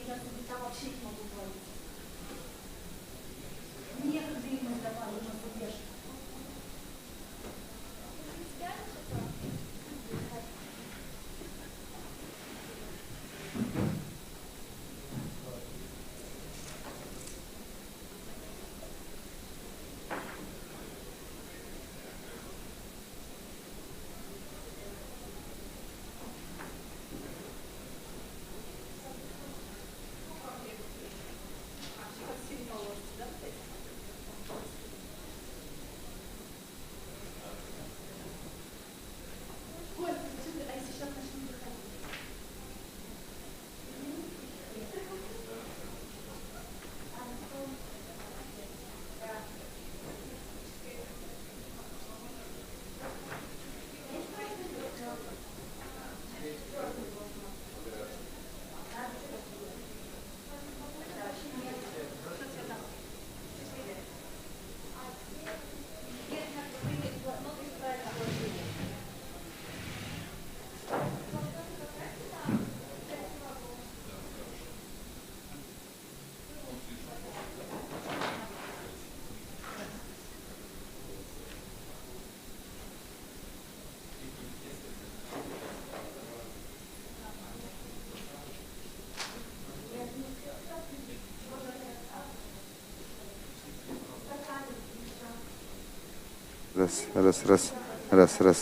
я себе там вообще не могу творить. Некогда ему давали на задержку.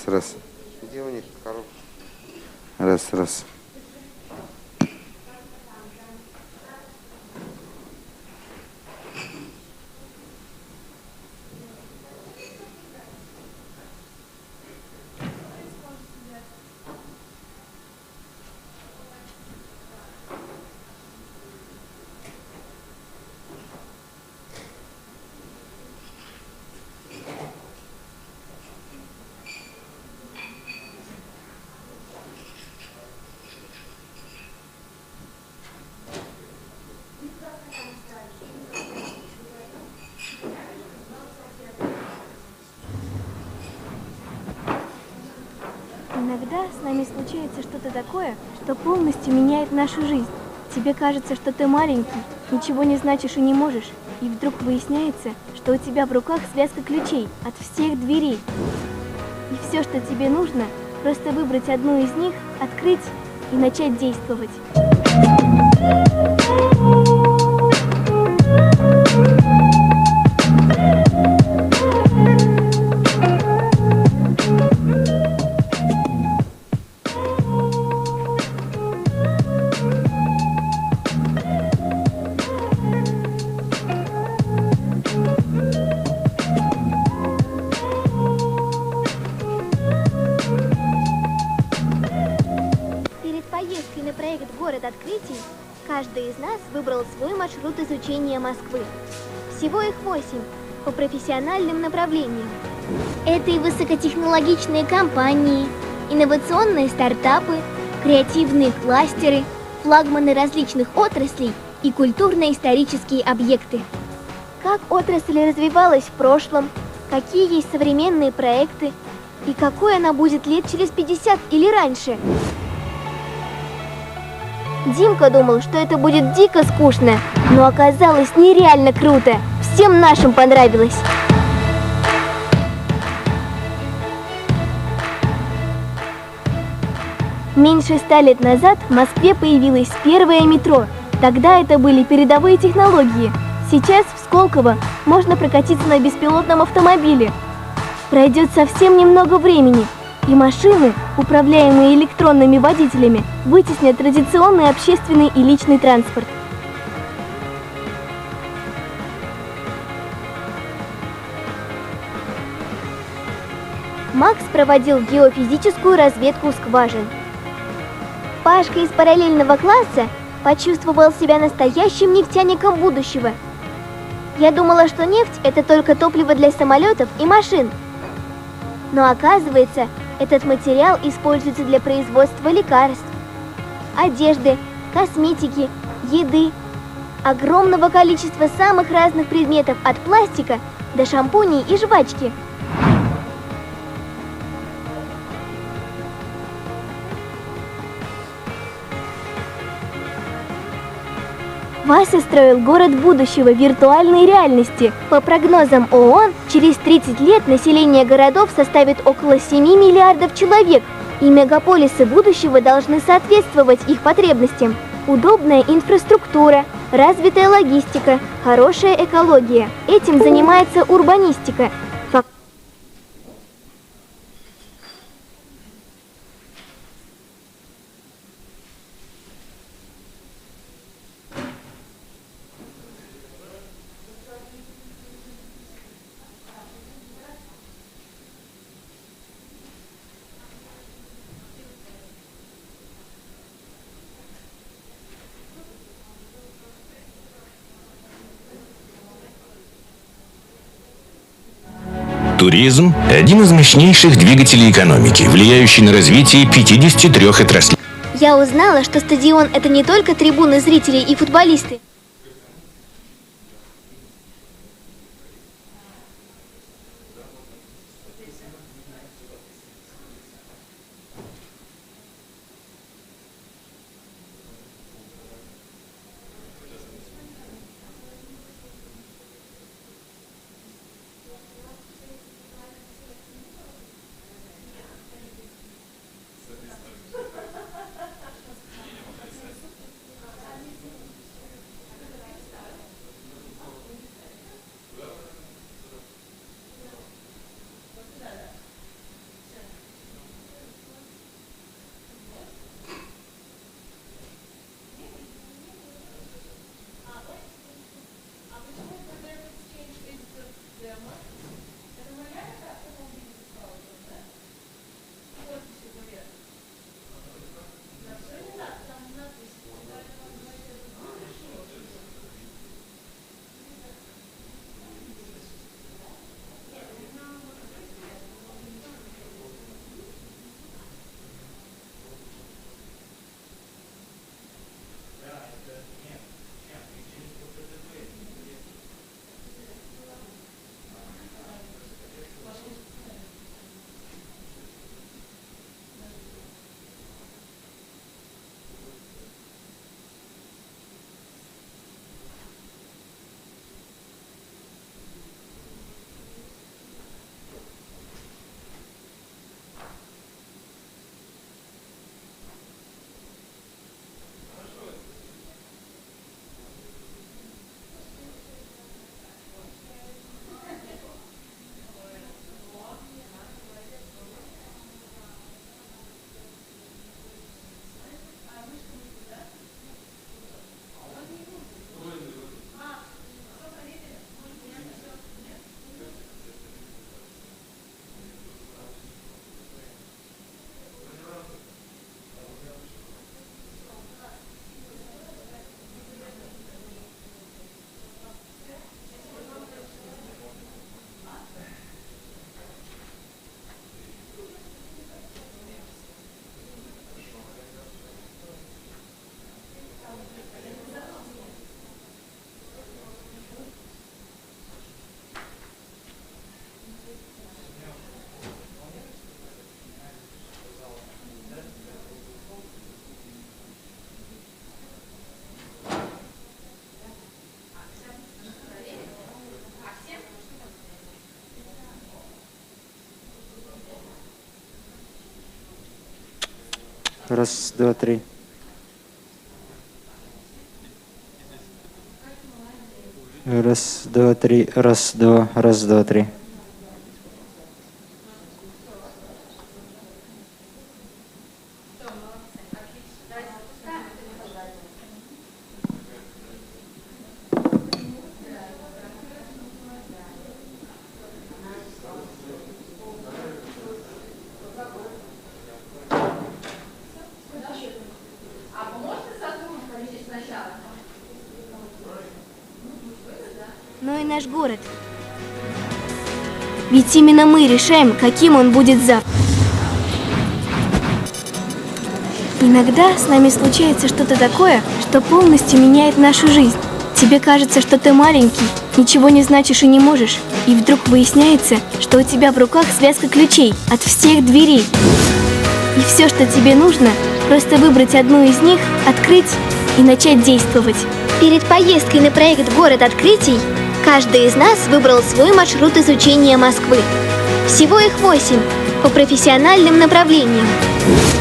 Раз. Где у них коробка? Раз. Иногда с нами случается что-то такое, что полностью меняет нашу жизнь. Тебе кажется, что ты маленький, ничего не значишь и не можешь, и вдруг выясняется, что у тебя в руках связка ключей от всех дверей. И все, что тебе нужно, просто выбрать одну из них, открыть и начать действовать. Открытий, каждый из нас выбрал свой маршрут изучения Москвы. Всего их 8 по профессиональным направлениям. Это и высокотехнологичные компании, инновационные стартапы, креативные кластеры, флагманы различных отраслей и культурно-исторические объекты. Как отрасль развивалась в прошлом, какие есть современные проекты и какой она будет лет через 50 или раньше. Димка думал, что это будет дико скучно, но оказалось нереально круто. Всем нашим понравилось. Меньше 100 лет назад в Москве появилось первое метро. Тогда это были передовые технологии. Сейчас в Сколково можно прокатиться на беспилотном автомобиле. Пройдет совсем немного времени, и машины, управляемые электронными водителями, вытеснят традиционный общественный и личный транспорт. Макс проводил геофизическую разведку скважин. Пашка из параллельного класса почувствовал себя настоящим нефтяником будущего. Я думала, что нефть – это только топливо для самолетов и машин. Но оказывается, этот материал используется для производства лекарств, одежды, косметики, еды, огромного количества самых разных предметов от пластика до шампуней и жвачки. Вася строил город будущего виртуальной реальности. По прогнозам ООН, через 30 лет население городов составит около 7 миллиардов человек, и мегаполисы будущего должны соответствовать их потребностям. Удобная инфраструктура, развитая логистика, хорошая экология. Этим занимается урбанистика. Туризм – один из мощнейших двигателей экономики, влияющий на развитие 53 отраслей. Я узнала, что стадион – это не только трибуны зрителей и футболисты. Раз, два, три. Раз, два, три. Раз, два, три. Но и наш город. Ведь именно мы решаем, каким он будет завтра. Иногда с нами случается что-то такое, что полностью меняет нашу жизнь. Тебе кажется, что ты маленький, ничего не значишь и не можешь, и вдруг выясняется, что у тебя в руках связка ключей от всех дверей. И все, что тебе нужно, просто выбрать одну из них, открыть и начать действовать. Перед поездкой на проект «Город открытий» каждый из нас выбрал свой маршрут изучения Москвы. Всего их 8 по профессиональным направлениям.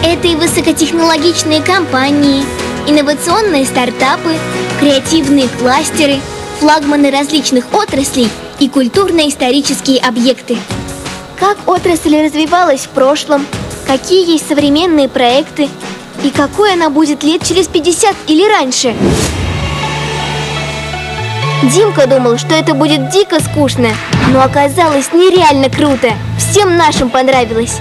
Это и высокотехнологичные компании, инновационные стартапы, креативные кластеры, флагманы различных отраслей и культурно-исторические объекты. Как отрасль развивалась в прошлом, какие есть современные проекты и какой она будет лет через 50 или раньше. Димка думал, что это будет дико скучно, но оказалось нереально круто. Всем нашим понравилось.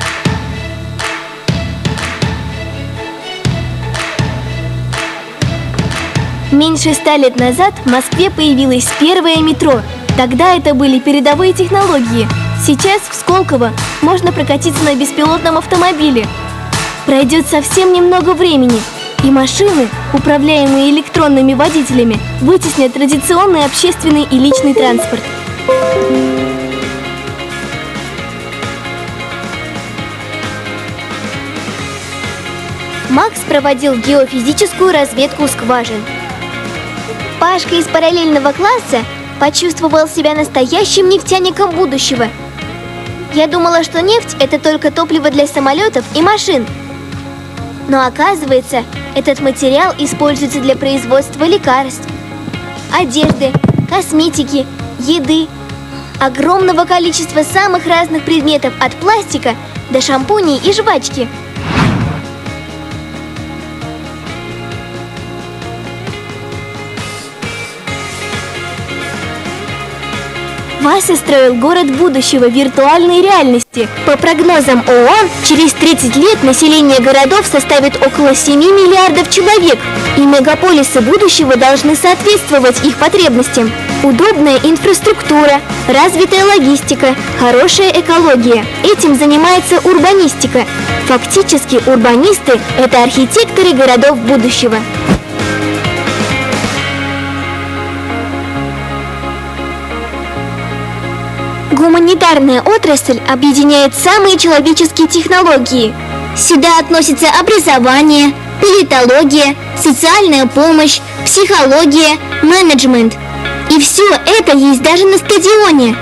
Меньше 100 лет назад в Москве появилось первое метро. Тогда это были передовые технологии. Сейчас в Сколково можно прокатиться на беспилотном автомобиле. Пройдет совсем немного времени, и машины, управляемые электронными водителями, вытеснят традиционный общественный и личный транспорт. Макс проводил геофизическую разведку скважин. Пашка из параллельного класса почувствовал себя настоящим нефтяником будущего. Я думала, что нефть – это только топливо для самолетов и машин. Но оказывается, этот материал используется для производства лекарств, одежды, косметики, еды, огромного количества самых разных предметов от пластика до шампуней и жвачки. Вася строил город будущего виртуальной реальности. По прогнозам ООН, через 30 лет население городов составит около 7 миллиардов человек, и мегаполисы будущего должны соответствовать их потребностям. Удобная инфраструктура, развитая логистика, хорошая экология. Этим занимается урбанистика. Фактически урбанисты – это архитекторы городов будущего. Гуманитарная отрасль объединяет самые человеческие технологии. Сюда относятся образование, политология, социальная помощь, психология, менеджмент. И все это есть даже на стадионе.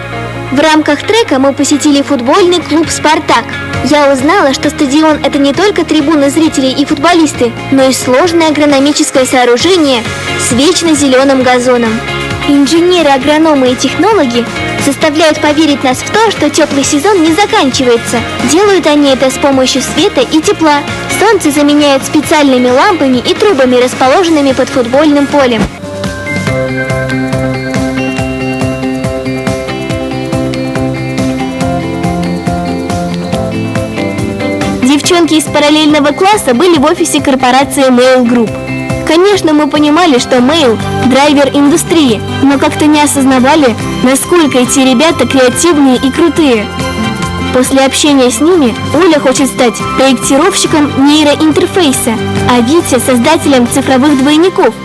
В рамках трека мы посетили футбольный клуб «Спартак». Я узнала, что стадион – это не только трибуны зрителей и футболисты, но и сложное агрономическое сооружение с вечно зеленым газоном. Инженеры, агрономы и технологи заставляют поверить нас в то, что теплый сезон не заканчивается. Делают они это с помощью света и тепла. Солнце заменяют специальными лампами и трубами, расположенными под футбольным полем. Девчонки из параллельного класса были в офисе корпорации Mail Group. Конечно, мы понимали, что Mail – драйвер индустрии, но как-то не осознавали, насколько эти ребята креативные и крутые. После общения с ними Оля хочет стать проектировщиком нейроинтерфейса, а Витя – создателем цифровых двойников.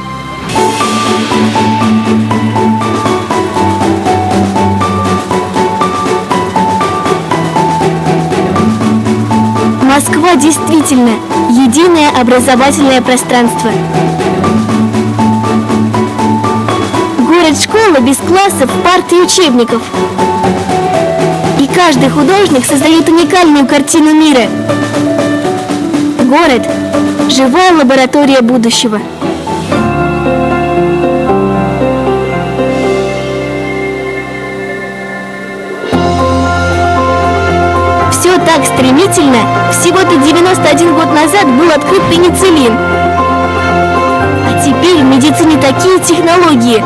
Москва действительно единое образовательное пространство. Город-школа без классов, парт и учебников. И каждый художник создает уникальную картину мира. Город – живая лаборатория будущего. Все так стремительно. Всего-то 91 год назад был открыт пенициллин. А теперь в медицине такие технологии,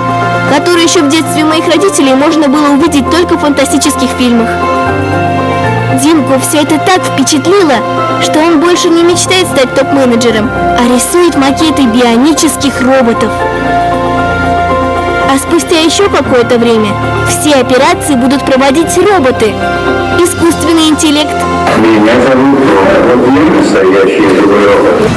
которые еще в детстве моих родителей можно было увидеть только в фантастических фильмах. Димку все это так впечатлило, что он больше не мечтает стать топ-менеджером, а рисует макеты бионических роботов. А спустя еще какое-то время все операции будут проводить роботы. Искусственный интеллект. Меня зовут Робот, я настоящий другой робот.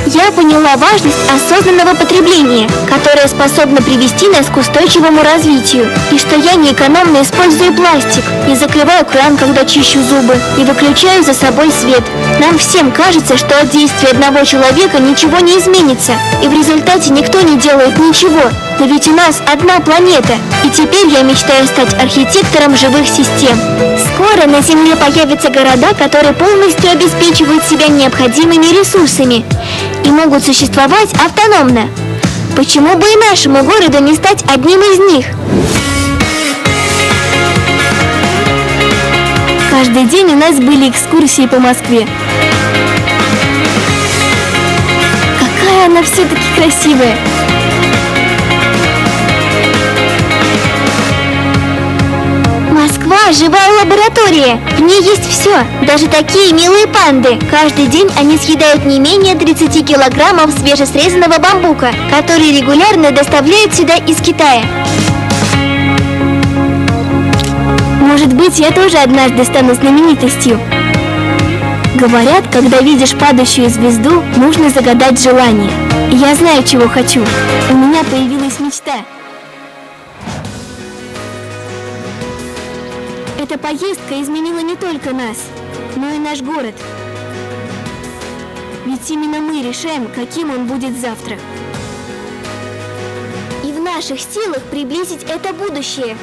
Я поняла важность осознанного потребления, которое способно привести нас к устойчивому развитию. И что я неэкономно использую пластик, не закрываю кран, когда чищу зубы, и выключаю за собой свет. Нам всем кажется, что от действия одного человека ничего не изменится, и в результате никто не делает ничего. Но ведь у нас одна планета, и теперь я мечтаю стать архитектором живых систем. Скоро на Земле появятся города, которые полностью обеспечивают себя необходимыми ресурсами и могут существовать автономно. Почему бы и нашему городу не стать одним из них? Каждый день у нас были экскурсии по Москве. Какая она все-таки красивая! Москва – живая лаборатория. В ней есть все, даже такие милые панды. Каждый день они съедают не менее 30 килограммов свежесрезанного бамбука, который регулярно доставляют сюда из Китая. Может быть, я тоже однажды стану знаменитостью. Говорят, когда видишь падающую звезду, нужно загадать желание. И я знаю, чего хочу. У меня появилась мечта. Эта поездка изменила не только нас, но и наш город. Ведь именно мы решаем, каким он будет завтра. И в наших силах приблизить это будущее.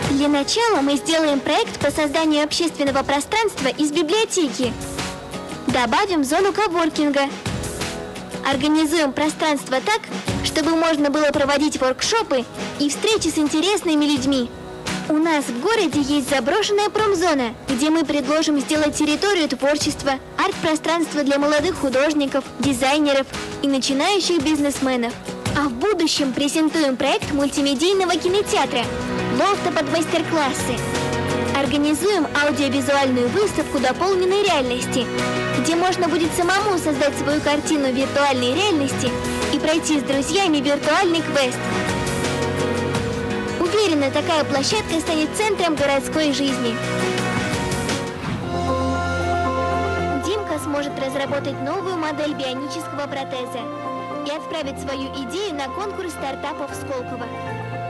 Для начала мы сделаем проект по созданию общественного пространства из библиотеки. Добавим зону коворкинга. Организуем пространство так, чтобы можно было проводить воркшопы и встречи с интересными людьми. У нас в городе есть заброшенная промзона, где мы предложим сделать территорию творчества, арт-пространство для молодых художников, дизайнеров и начинающих бизнесменов. А в будущем презентуем проект мультимедийного кинотеатра, лофта под мастер-классы. Организуем аудиовизуальную выставку дополненной реальности, где можно будет самому создать свою картину виртуальной реальности и пройти с друзьями виртуальный квест. Уверена, такая площадка станет центром городской жизни. Димка сможет разработать новую модель бионического протеза и отправить свою идею на конкурс стартапов Сколково.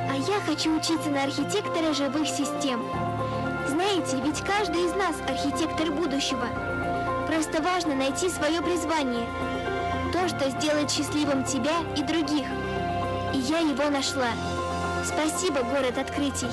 А я хочу учиться на архитектора живых систем. Знаете, ведь каждый из нас архитектор будущего. Просто важно найти свое призвание. То, что сделает счастливым тебя и других. И я его нашла. Спасибо, город открытий.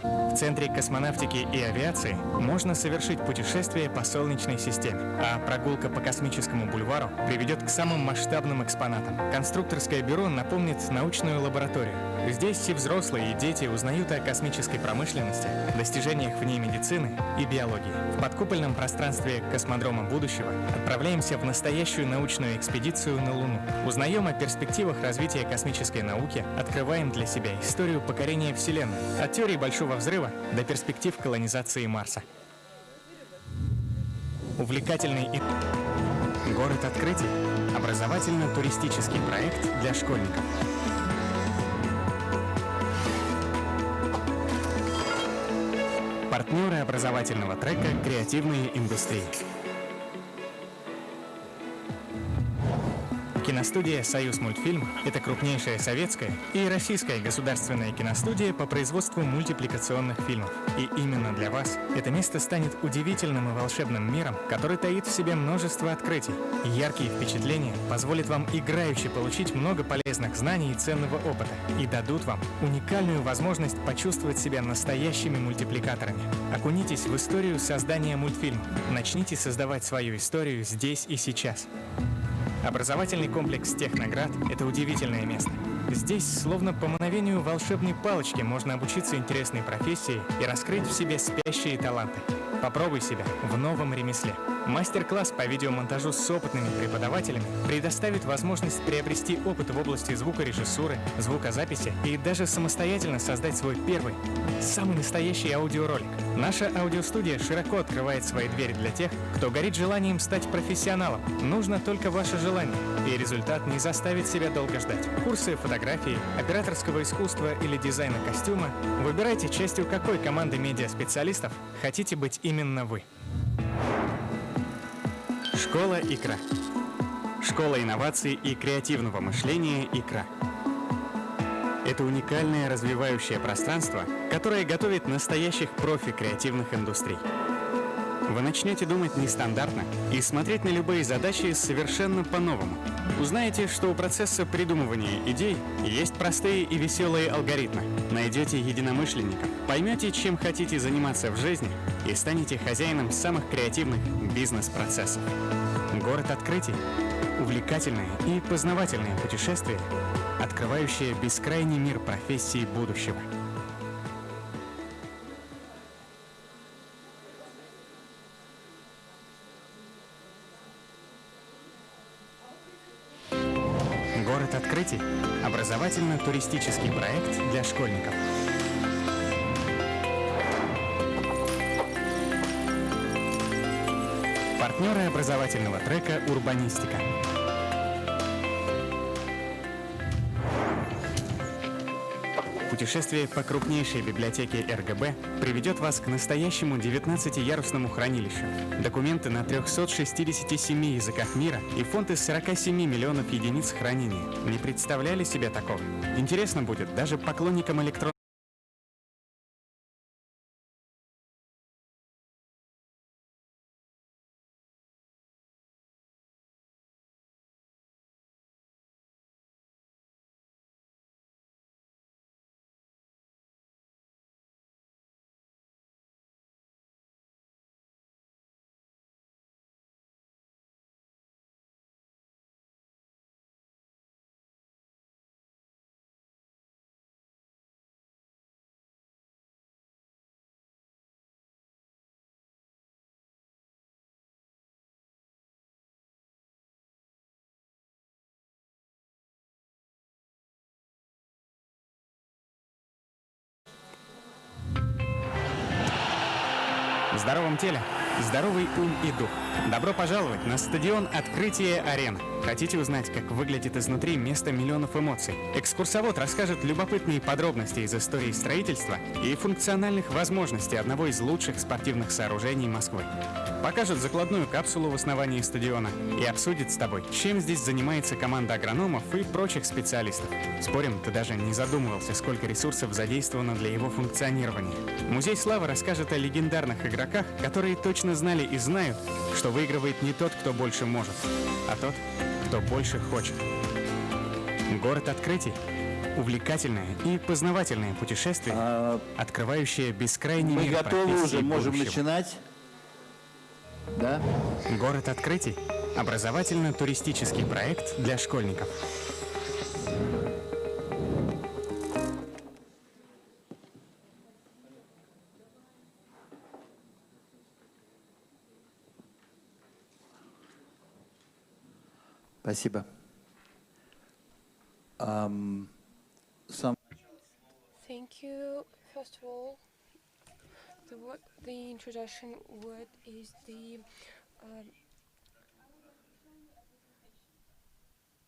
В Центре космонавтики и авиации можно совершить путешествие по Солнечной системе, а прогулка по космическому бульвару приведет к самым масштабным экспонатам. Конструкторское бюро напомнит научную лабораторию. Здесь и взрослые, и дети узнают о космической промышленности, достижениях в ней медицины и биологии. В подкупольном пространстве космодрома будущего отправляемся в настоящую научную экспедицию на Луну. Узнаем о перспективах развития космической науки, открываем для себя историю покорения Вселенной, от теории Большого взрыва до перспектив колонизации Марса. Увлекательный и город открытий – образовательно-туристический проект для школьников. Партнеры образовательного трека «Креативные индустрии». Киностудия «Союз мультфильм» — это крупнейшая советская и российская государственная киностудия по производству мультипликационных фильмов. И именно для вас это место станет удивительным и волшебным миром, который таит в себе множество открытий. Яркие впечатления позволят вам играюще получить много полезных знаний и ценного опыта и дадут вам уникальную возможность почувствовать себя настоящими мультипликаторами. Окунитесь в историю создания мультфильмов. Начните создавать свою историю здесь и сейчас. Образовательный комплекс «Техноград» — это удивительное место. Здесь, словно по мановению волшебной палочки, можно обучиться интересной профессии и раскрыть в себе спящие таланты. Попробуй себя в новом ремесле. Мастер-класс по видеомонтажу с опытными преподавателями предоставит возможность приобрести опыт в области звукорежиссуры, звукозаписи и даже самостоятельно создать свой первый, самый настоящий аудиоролик. Наша аудиостудия широко открывает свои двери для тех, кто горит желанием стать профессионалом. Нужно только ваше желание, и результат не заставит себя долго ждать. Курсы фотографии, операторского искусства или дизайна костюма. Выбирайте, частью какой команды медиаспециалистов хотите быть именно вы. Школа «Икра». Школа инноваций и креативного мышления «Икра». Это уникальное развивающее пространство, которое готовит настоящих профи креативных индустрий. Вы начнете думать нестандартно и смотреть на любые задачи совершенно по-новому. Узнаете, что у процесса придумывания идей есть простые и веселые алгоритмы. Найдете единомышленников, поймете, чем хотите заниматься в жизни и станете хозяином самых креативных бизнес-процессов. Город открытий. Увлекательное и познавательное путешествие, открывающее бескрайний мир профессий будущего. Город открытий. Образовательно-туристический проект для школьников. Партнеры образовательного трека «Урбанистика». Путешествие по крупнейшей библиотеке РГБ приведет вас к настоящему 19-ярусному хранилищу. Документы на 367 языках мира и фонд из 47 миллионов единиц хранения. Не представляли себе такого? Интересно будет даже поклонникам электронных. В здоровом теле здоровый ум и дух. Добро пожаловать на стадион «Открытие Арена». Хотите узнать, как выглядит изнутри место миллионов эмоций? Экскурсовод расскажет любопытные подробности из истории строительства и функциональных возможностей одного из лучших спортивных сооружений Москвы. Покажет закладную капсулу в основании стадиона и обсудит с тобой, чем здесь занимается команда агрономов и прочих специалистов. Спорим, ты даже не задумывался, сколько ресурсов задействовано для его функционирования. Музей славы расскажет о легендарных игроках, которые точно знали и знают, что выигрывает не тот, кто больше может, а тот, кто больше хочет. Город открытий. Увлекательное и познавательное путешествие, открывающее бескрайний мир. Мы готовы уже, можем будущего. начинать. Да? Город открытий. Образовательно-туристический проект для школьников. Спасибо. Thank you. First of all, the introduction word is the.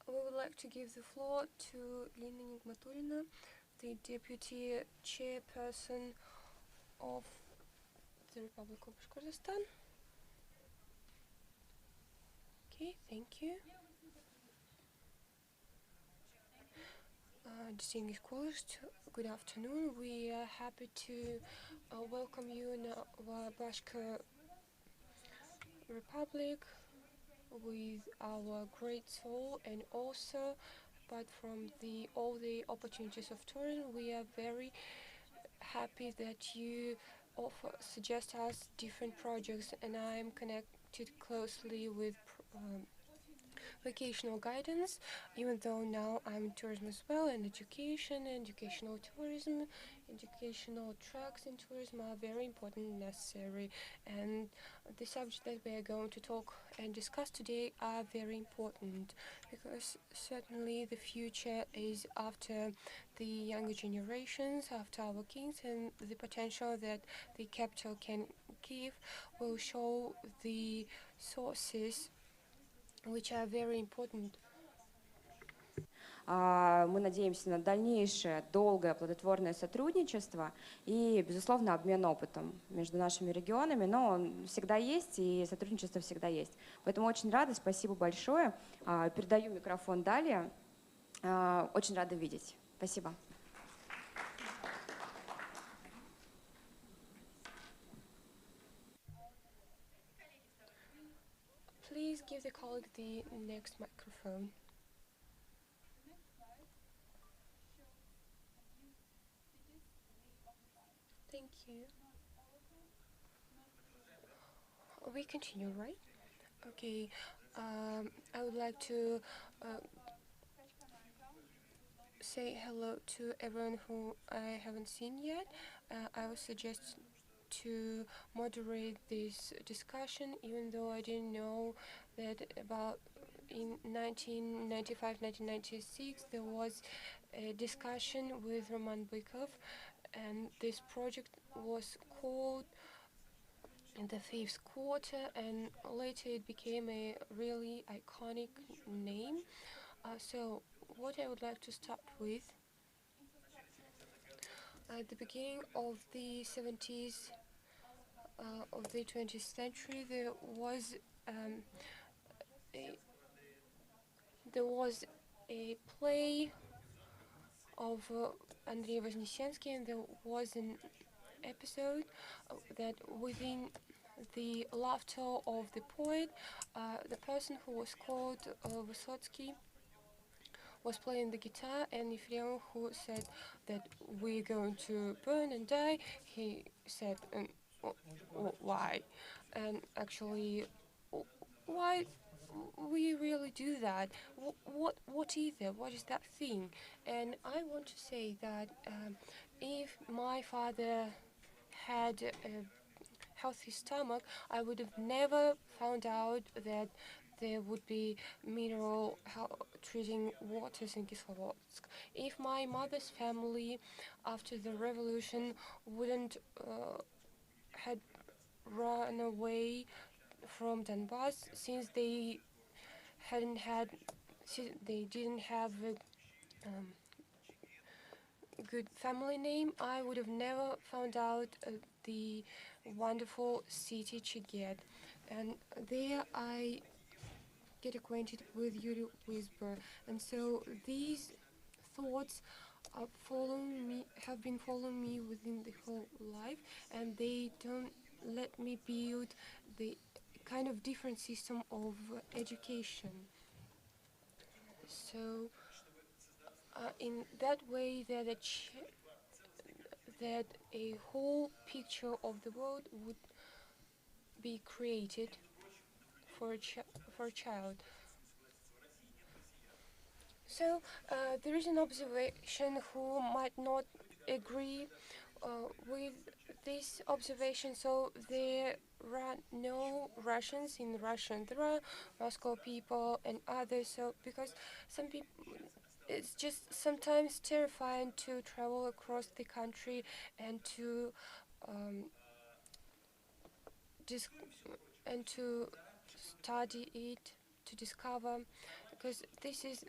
We would like to give the floor to Lina Nigmatulina, the Deputy Chairperson of the Republic of Bashkortostan. Okay, thank you. Distinguished callers, good afternoon. We are happy to welcome you in our Bashkir Republic with our great soul, and also apart from all the opportunities of tourism, we are very happy that you suggest us different projects, and I'm connected closely with vocational guidance, even though now I'm in tourism as well, and education, educational tourism, educational tracks in tourism are very important and necessary. And the subject that we are going to talk and discuss today are very important, because certainly the future is after the younger generations, after our kings, and the potential that the capital can give will show the sources which are very important. Мы надеемся на дальнейшее, долгое, плодотворное сотрудничество и, безусловно, обмен опытом между нашими регионами, но он всегда есть, и сотрудничество всегда есть. Поэтому очень рада, спасибо большое. Передаю микрофон далее. Очень рада видеть. Спасибо. Please give the colleague the next microphone. Thank you. We continue, right? Okay. I would like to say hello to everyone who I haven't seen yet. I would suggest to moderate this discussion, even though I didn't know that about in 1995-1996 there was a discussion with Roman Bykov, and this project was called the Fifth Quarter, and later it became a really iconic name. So what I would like to start with, at the beginning of the 70s of the 20th century, there was a play of Andrei Voznesensky, and there was an episode that within the laughter of the poet, the person who was called Vysotsky was playing the guitar, and Efremov, who said that we're going to burn and die, he said, why? And actually, why we really do that? What is there? What is that thing? And I want to say that if my father had a healthy stomach, I would have never found out that there would be mineral treating waters in Kislovodsk. If my mother's family, after the revolution, wouldn't had run away from Donbass, since they didn't have a good family name, I would have never found out the wonderful city Chiget. And there I get acquainted with Yuri Wisber. And so these thoughts have been following me within the whole life, and they don't let me build the kind of different system of education. So in that way, that a whole picture of the world would be created for a child. So there is an observation who might not agree with this observation. So there are no Russians in Russia. There are Moscow people and others. So because some people, it's just sometimes terrifying to travel across the country and to study it, to discover, because this is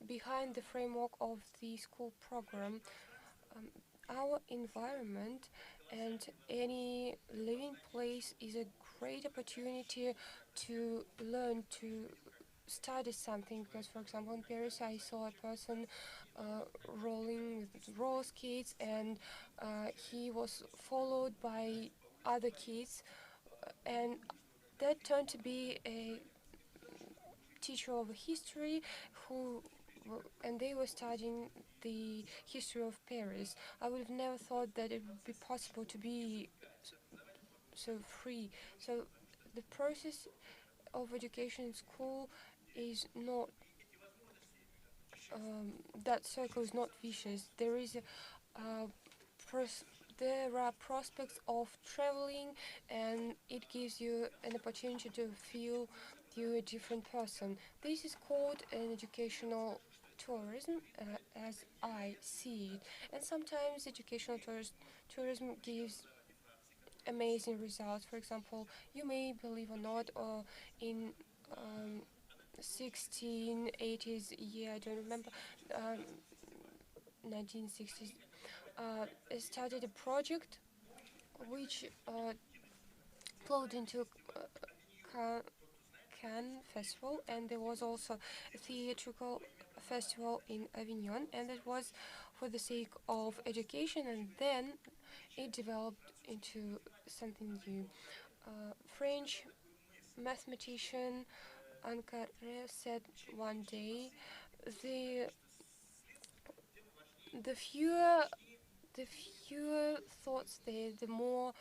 behind the framework of the school program. Our environment and any living place is a great opportunity to learn, to study something, because for example in Paris I saw a person rolling with roller skates, and he was followed by other kids, and that turned to be a teacher of history and they were studying the history of Paris. I would have never thought that it would be possible to be so free. So the process of education in school is not, that circle is not vicious. There is there are prospects of traveling, and it gives you an opportunity to feel you're a different person. This is called an educational tourism, as I see it. And sometimes educational tourism gives amazing results. For example, you may believe or not, or in 1680s, I don't remember, 1960s, started a project which flowed into Cannes festival, and there was also a theatrical festival in Avignon, and it was for the sake of education, and then it developed into something new. French mathematician Ancaré said one day, the fewer thoughts there, the more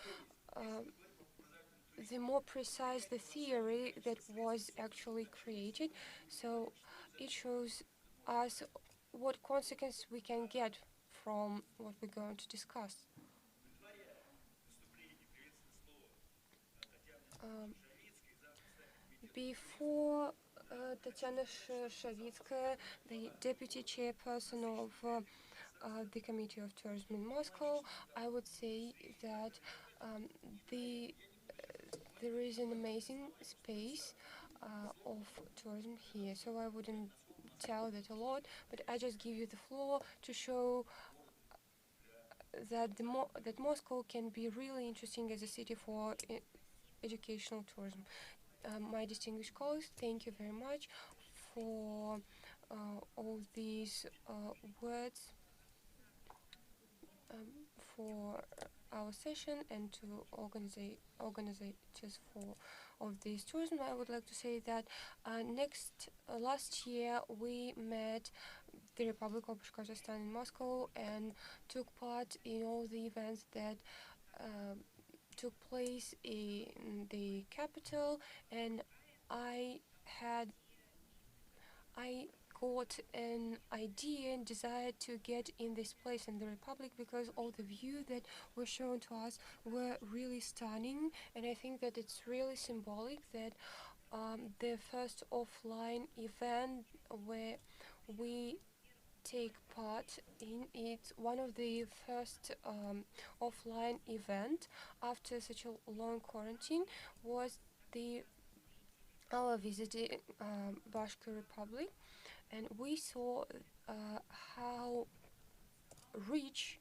precise the theory that was actually created. So it shows us what consequence we can get from what we're going to discuss. Before Tatiana Shavitskaya, the deputy chairperson of the Committee of Tourism in Moscow, I would say that there is an amazing space of tourism here. So I wouldn't tell that a lot, but I just give you the floor to show that that Moscow can be really interesting as a city for educational tourism. My distinguished colleagues, thank you very much for all these words for our session, and to organizers of this tourism. I would like to say that last year we met the Republic of Bashkortostan in Moscow and took part in all the events that took place in the capital, and I got an idea and desire to get in this place in the Republic, because all the views that were shown to us were really stunning, and I think that it's really symbolic that the first offline event where we take part in, it's one of the first offline event after such a long quarantine, was our visit to Bashkir Republic, and we saw how rich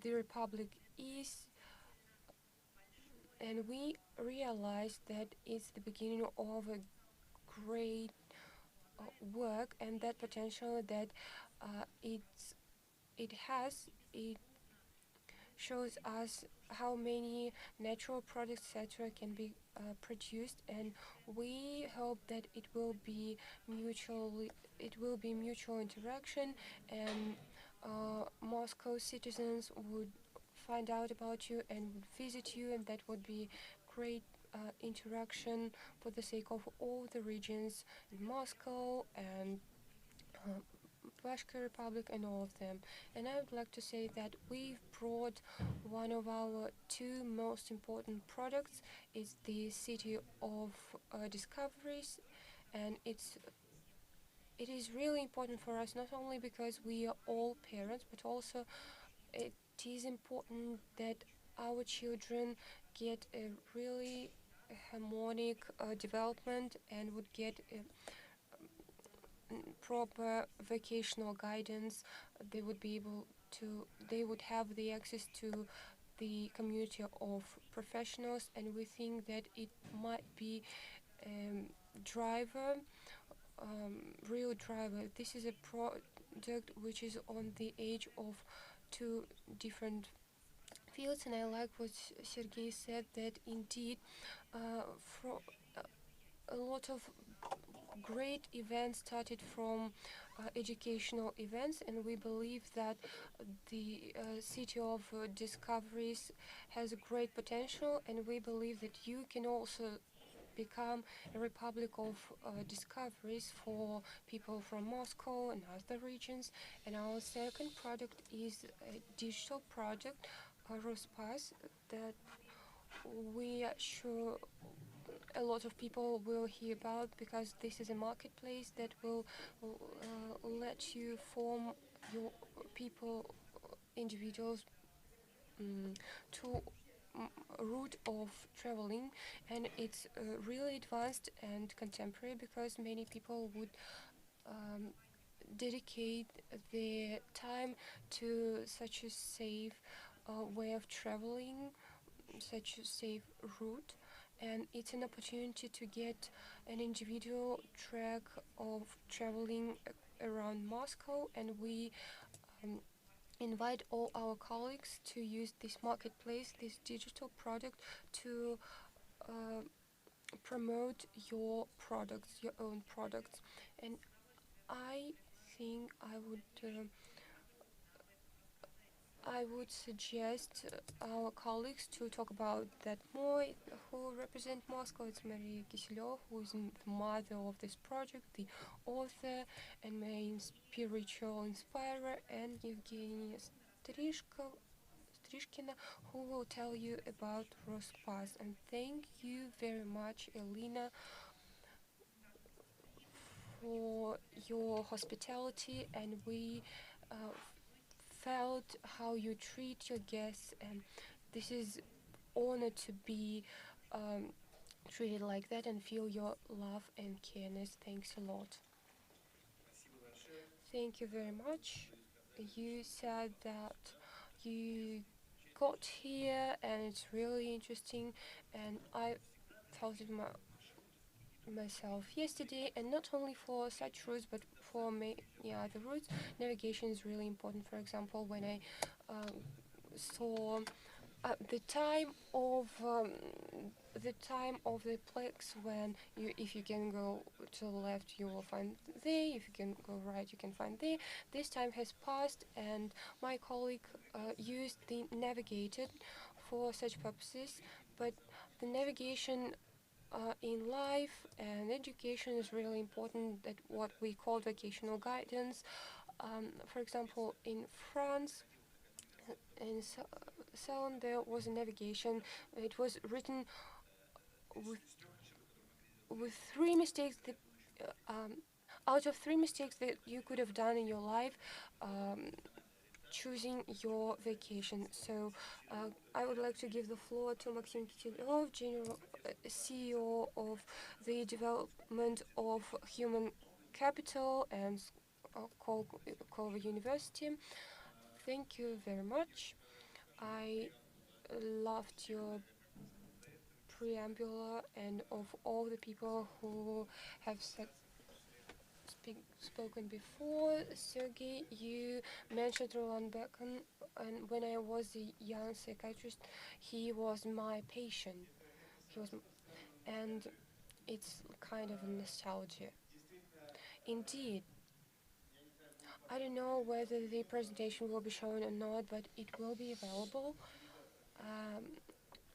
the Republic is, and we realized that it's the beginning of a great work, and that potential that it has, it shows us how many natural products, etc., can be produced, and we hope that it will be mutual interaction, and Moscow citizens would find out about you and would visit you, and that would be great interaction for the sake of all the regions in Moscow and Bashkir Republic and all of them. And I would like to say that we've brought one of our two most important products. Is the City of Discoveries, and it is really important for us, not only because we are all parents, but also it is important that our children get a really harmonic development and would get a proper vocational guidance. They would have the access to the community of professionals, and we think that it might be real driver. This is a project which is on the edge of two different fields, and I like what Sergei said, that indeed a lot of great events started from educational events, and we believe that the City of Discoveries has a great potential, and we believe that you can also become a republic of discoveries for people from Moscow and other regions. And our second product is a digital product, Ruspass, that we are sure a lot of people will hear about, because this is a marketplace that will let you form your people, individuals, to route of traveling, and it's really advanced and contemporary, because many people would dedicate their time to such a safe way of traveling, such a safe route. And it's an opportunity to get an individual track of traveling around Moscow, and we invite all our colleagues to use this marketplace, this digital product, to promote your products, your own products. And I think I would suggest our colleagues to talk about that more, who represent Moscow. It's Maria Kisilyov, who is the mother of this project, the author and main spiritual inspirer, and Evgenia Strishkina, who will tell you about Ruspass. And thank you very much, Elena, for your hospitality, and we felt how you treat your guests, and this is honor to be treated like that and feel your love and careness. Thanks a lot. Thank you very much. You said that you got here and it's really interesting, and I felt it myself yesterday, and not only for such routes but for many other routes. Navigation is really important. For example, when I saw the time of the place, when if you can go to the left you will find there, if you can go right you can find there. This time has passed, and my colleague used the navigator for such purposes. But the navigation in life and education is really important, that what we call vocational guidance. For example, in France, in Salon, there was a navigation. It was written with three mistakes that out of three mistakes that you could have done in your life, choosing your vacation. So I would like to give the floor to Maxim Kitilyov, General CEO of the Development of Human Capital and Kova University. Thank you very much. I loved your preamble, and of all the people who have spoken before, Sergey, you mentioned Roland Bacon, and when I was a young psychiatrist, he was my patient. And it's kind of a nostalgia. Indeed, I don't know whether the presentation will be shown or not, but it will be available.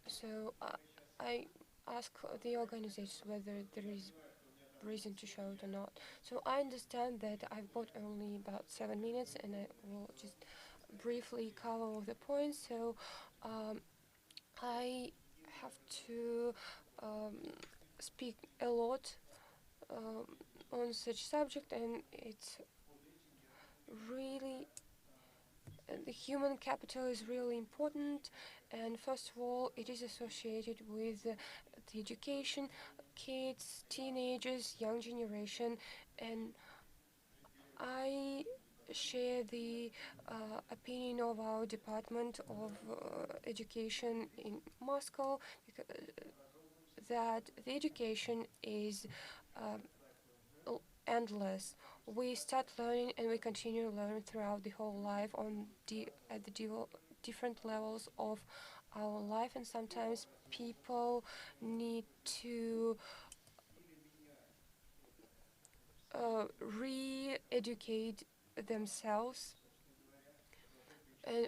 So I ask the organizers whether there is reason to show it or not. So I understand that I've got only about 7 minutes, and I will just briefly cover all the points. So I have to speak a lot on such subject, and it's really the human capital is really important. And first of all, it is associated with the education, kids, teenagers, young generation, and I share the opinion of our Department of Education in Moscow, that the education is endless. We start learning and we continue learning throughout the whole life at the different levels of our life, and sometimes people need to re-educate themselves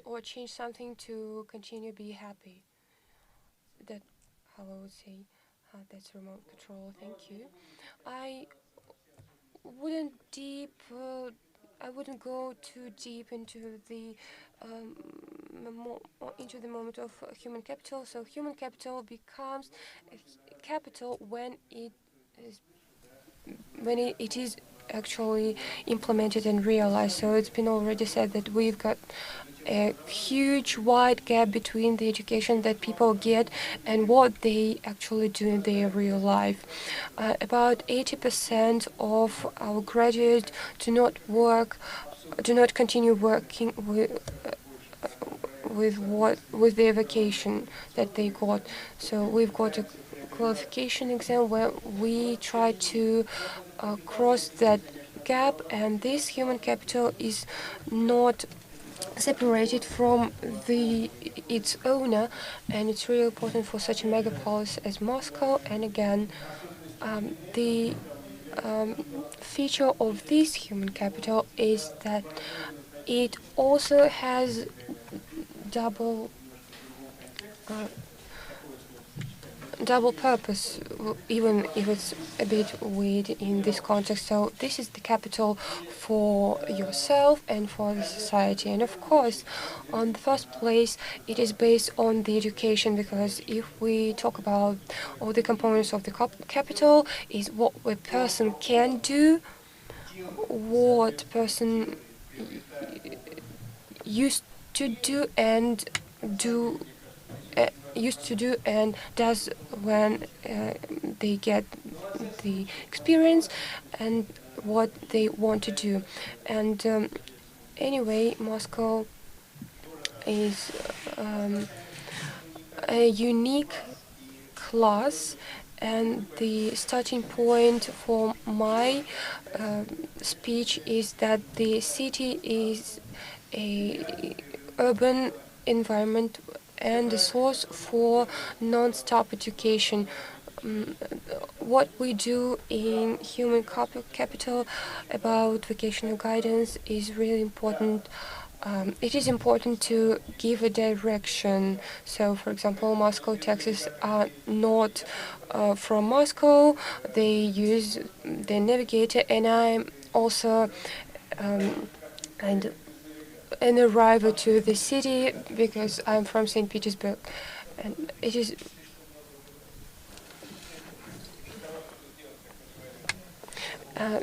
or change something to continue be happy. That how I would say. That's remote control. Thank you. I wouldn't I wouldn't go too deep into the into the moment of human capital. So human capital becomes capital when it is actually implemented and realized. So it's been already said that we've got a huge wide gap between the education that people get and what they actually do in their real life. About 80% of our graduates do not continue working with their vacation that they got. So we've got a qualification exam where we try to cross that gap, and this human capital is not separated from its owner, and it's really important for such a megapolis as Moscow. And again, the feature of this human capital is that it also has double purpose, even if it's a bit weird in this context. So this is the capital for yourself and for the society. And of course, on the first place, it is based on the education, because if we talk about all the components of the capital, is what a person can do, what person used to do and does when they get the experience, and what they want to do. And anyway, Moscow is a unique class, and the starting point for my speech is that the city is a urban environment and a source for non-stop education. What we do in human capital about vocational guidance is really important. It is important to give a direction. So, for example, Moscow taxis are not from Moscow. They use the navigator, and I'm also an arrival to the city because I'm from St. Petersburg, and it is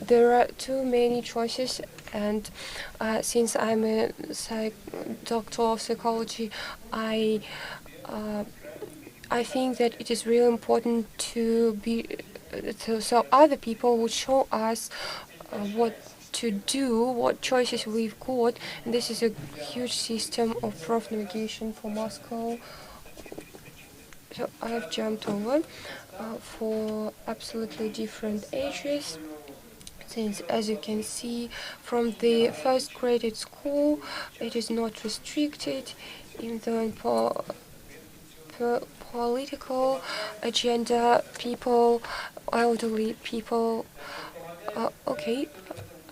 there are too many choices, and since I'm a doctor of psychology, I think that it is really important to be so other people would show us what to do, what choices we've got. And this is a huge system of prof navigation for Moscow. So I've jumped over for absolutely different ages, since as you can see from the first grade at school it is not restricted, even though in political agenda people, elderly people, okay,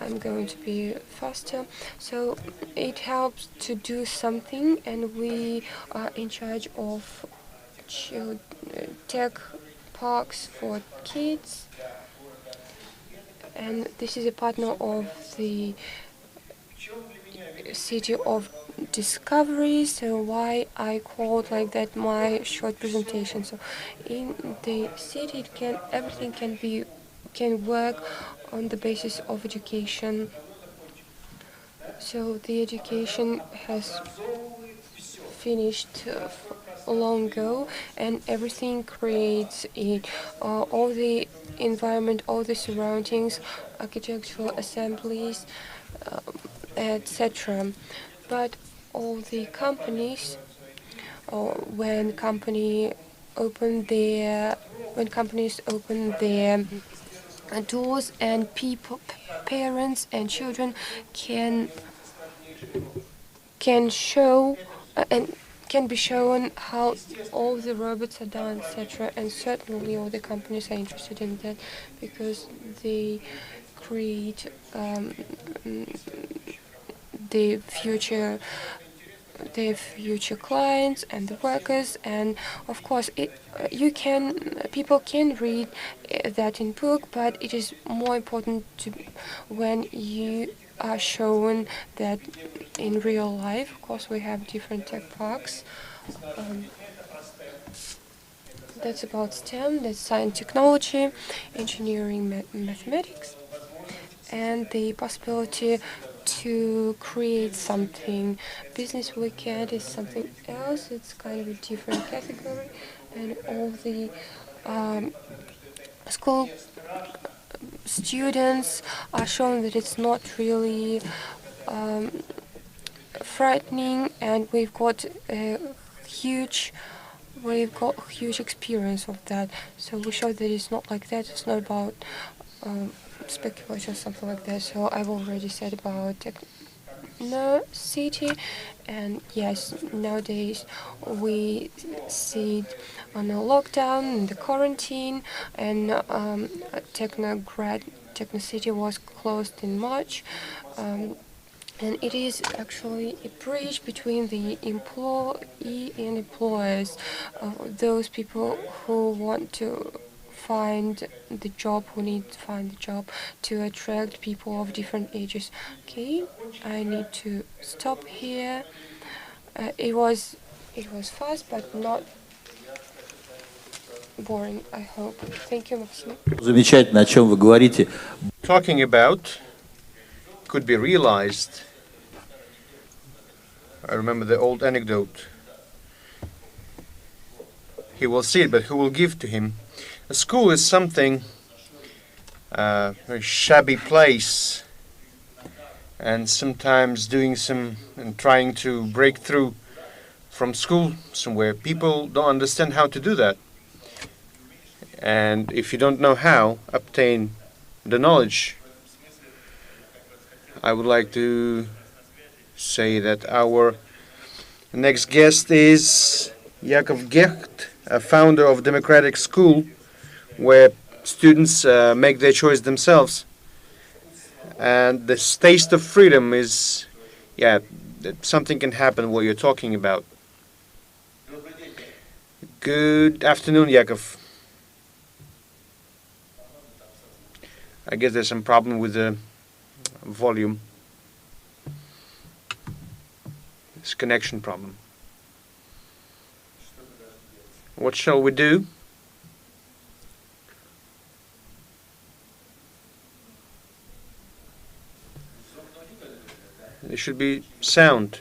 I'm going to be faster. So it helps to do something, and we are in charge of tech parks for kids. And this is a partner of the City of Discovery. So why I called like that my short presentation. So in the city, everything can work on the basis of education. So the education has finished long ago, and everything creates all the environment, all the surroundings, architectural assemblies, etc. But all the companies, when companies open their doors, and parents and children can show and can be shown how all the robots are done, etc. And certainly all the companies are interested in that, because they create the future their future clients and the workers. And of course, people can read that in book, but it is more important when you are shown that in real life. Of course, we have different tech parks. That's about STEM, that's science, technology, engineering, mathematics, and the possibility to create something. Business weekend is something else, it's kind of a different category, and all the school students are shown that it's not really frightening, and we've got huge experience of that. So we show that it's not like that. It's not about speculation or something like that. So I've already said about techno city, and yes, nowadays we see it on a lockdown, in the quarantine, and techno city was closed in March. And it is actually a bridge between the employee and employers, those people who want to find the job, who need to find the job, to attract people of different ages. Okay, I need to stop here. It was fast, but not boring, I hope. Thank you, Maxim. Замечательно, о чем вы говорите. Talking about could be realized. I remember the old anecdote. He will see it, but who will give to him? A school is something, a very shabby place, and sometimes trying to break through from school somewhere. People don't understand how to do that. And if you don't know how, obtain the knowledge. I would like to say that our next guest is Yakov Gecht, a founder of Democratic School, where students make their choice themselves. And the taste of freedom is, that something can happen what you're talking about. Good afternoon, Yakov. I guess there's some problem with the volume. It's a connection problem. What shall we do? There should be sound.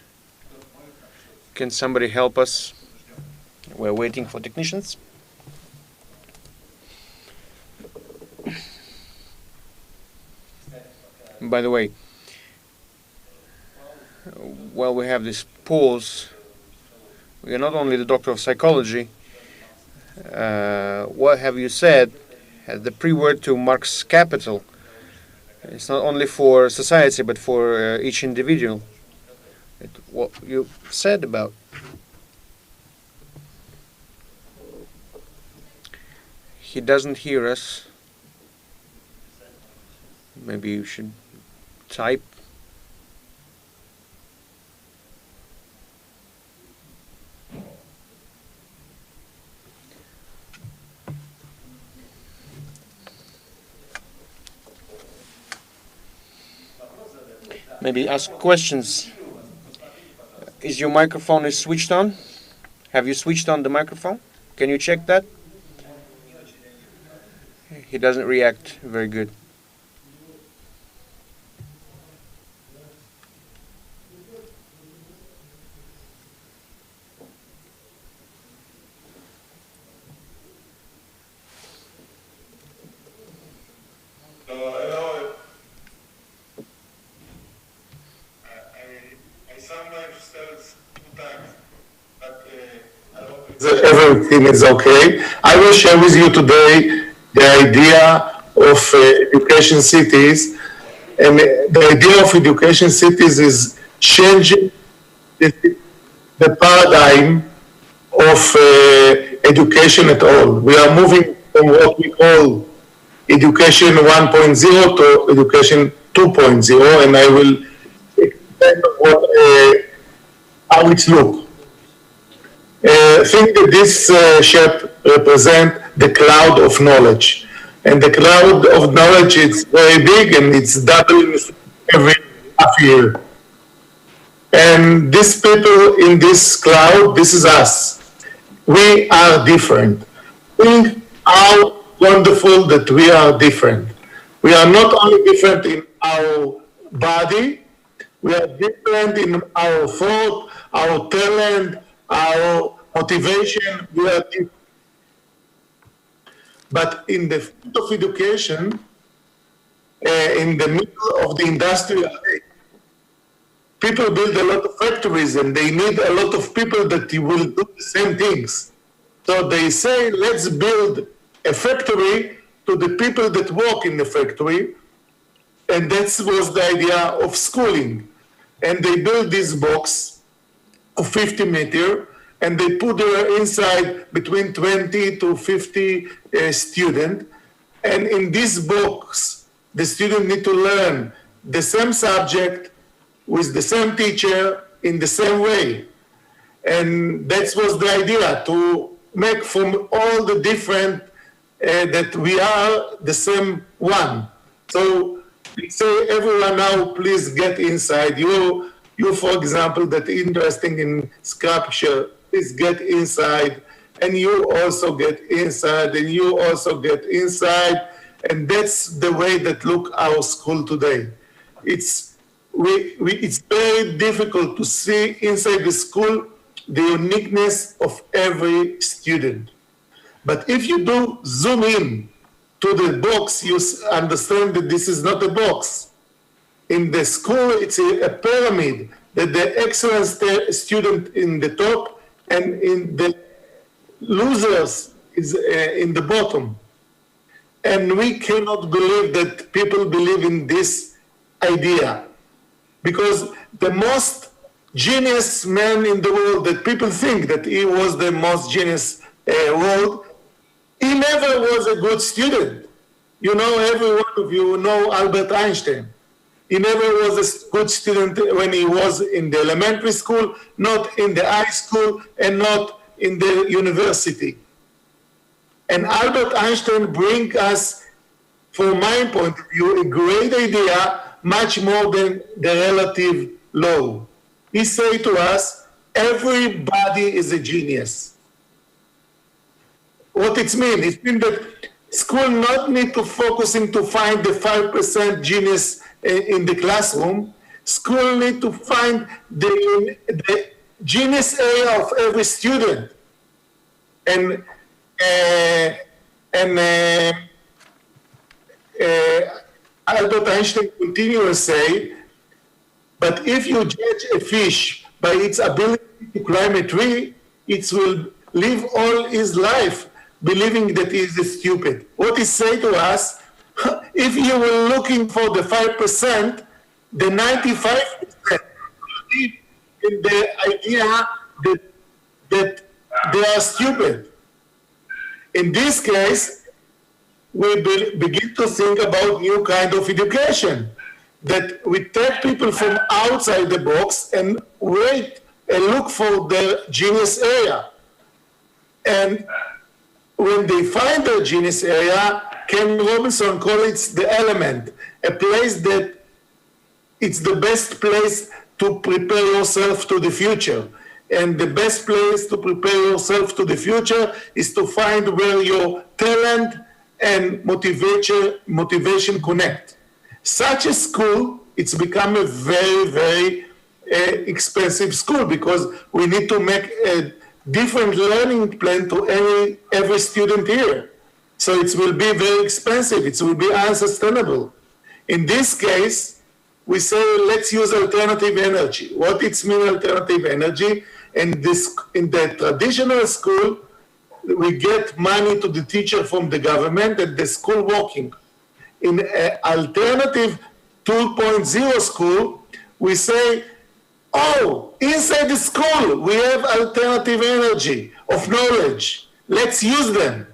Can somebody help us? We're waiting for technicians. By the way, while we have this pause, we are not only the doctor of psychology. What have you said as the pre-word to Marx's Capital? It's not only for society, but for each individual. What you said about. He doesn't hear us. Maybe you should type. Maybe ask questions. Is your microphone switched on? Have you switched on the microphone? Can you check that? He doesn't react very good. Everything is okay. I will share with you today the idea of education cities, and the idea of education cities is changing the paradigm of education at all. We are moving from what we call education 1.0 to education 2.0, and I will explain what how it looks. Think that this shape represents the cloud of knowledge. And the cloud of knowledge is very big and it's doubling every half year. And these people in this cloud, this is us. We are different. Think how wonderful that we are different. We are not only different in our body, we are different in our thought, our talent, our motivation, we are different. But in the field of education, in the middle of the industrial age, people build a lot of factories and they need a lot of people that will do the same things. So they say, let's build a factory to the people that work in the factory. And that was the idea of schooling. And they built this box of 50 meters and they put inside between 20 to 50 students. And in this box, the student need to learn the same subject with the same teacher in the same way. And that was the idea, to make from all the different that we are the same one. So we say, everyone now, please get inside. You for example, that interesting in sculpture, please get inside. And you also get inside, and you also get inside. And that's the way that look our school today. It's very difficult to see inside the school the uniqueness of every student. But if you do zoom in to the box, you understand that this is not a box. In the school, it's a pyramid, that the excellent student in the top and in the losers is in the bottom. And we cannot believe that people believe in this idea. Because the most genius man in the world, that people think that he was the most genius world, he never was a good student. You know, every one of you know Albert Einstein. He never was a good student when he was in the elementary school, not in the high school, and not in the university. And Albert Einstein brings us, from my point of view, a great idea, much more than the relative law. He said to us, everybody is a genius. What it means? It means that school not need to focusing to find the 5% genius in the classroom. School need to find the genius area of every student. And Albert Einstein continues to say, but if you judge a fish by its ability to climb a tree, it will live all his life believing that he is stupid. What he say to us, if you were looking for the 5%, the 95% believe in the idea that they are stupid. In this case, we begin to think about new kind of education, that we take people from outside the box and wait and look for their genius area. And when they find their genius area, Ken Robinson calls it the element, a place that it's the best place to prepare yourself to the future. And the best place to prepare yourself to the future is to find where your talent and motivation connect. Such a school, it's become a very, very expensive school, because we need to make a different learning plan to every student here. So it will be very expensive, it will be unsustainable. In this case, we say, let's use alternative energy. What it means, alternative energy? In the traditional school, we get money to the teacher from the government and the school working. In alternative 2.0 school, we say, oh, inside the school, we have alternative energy of knowledge. Let's use them.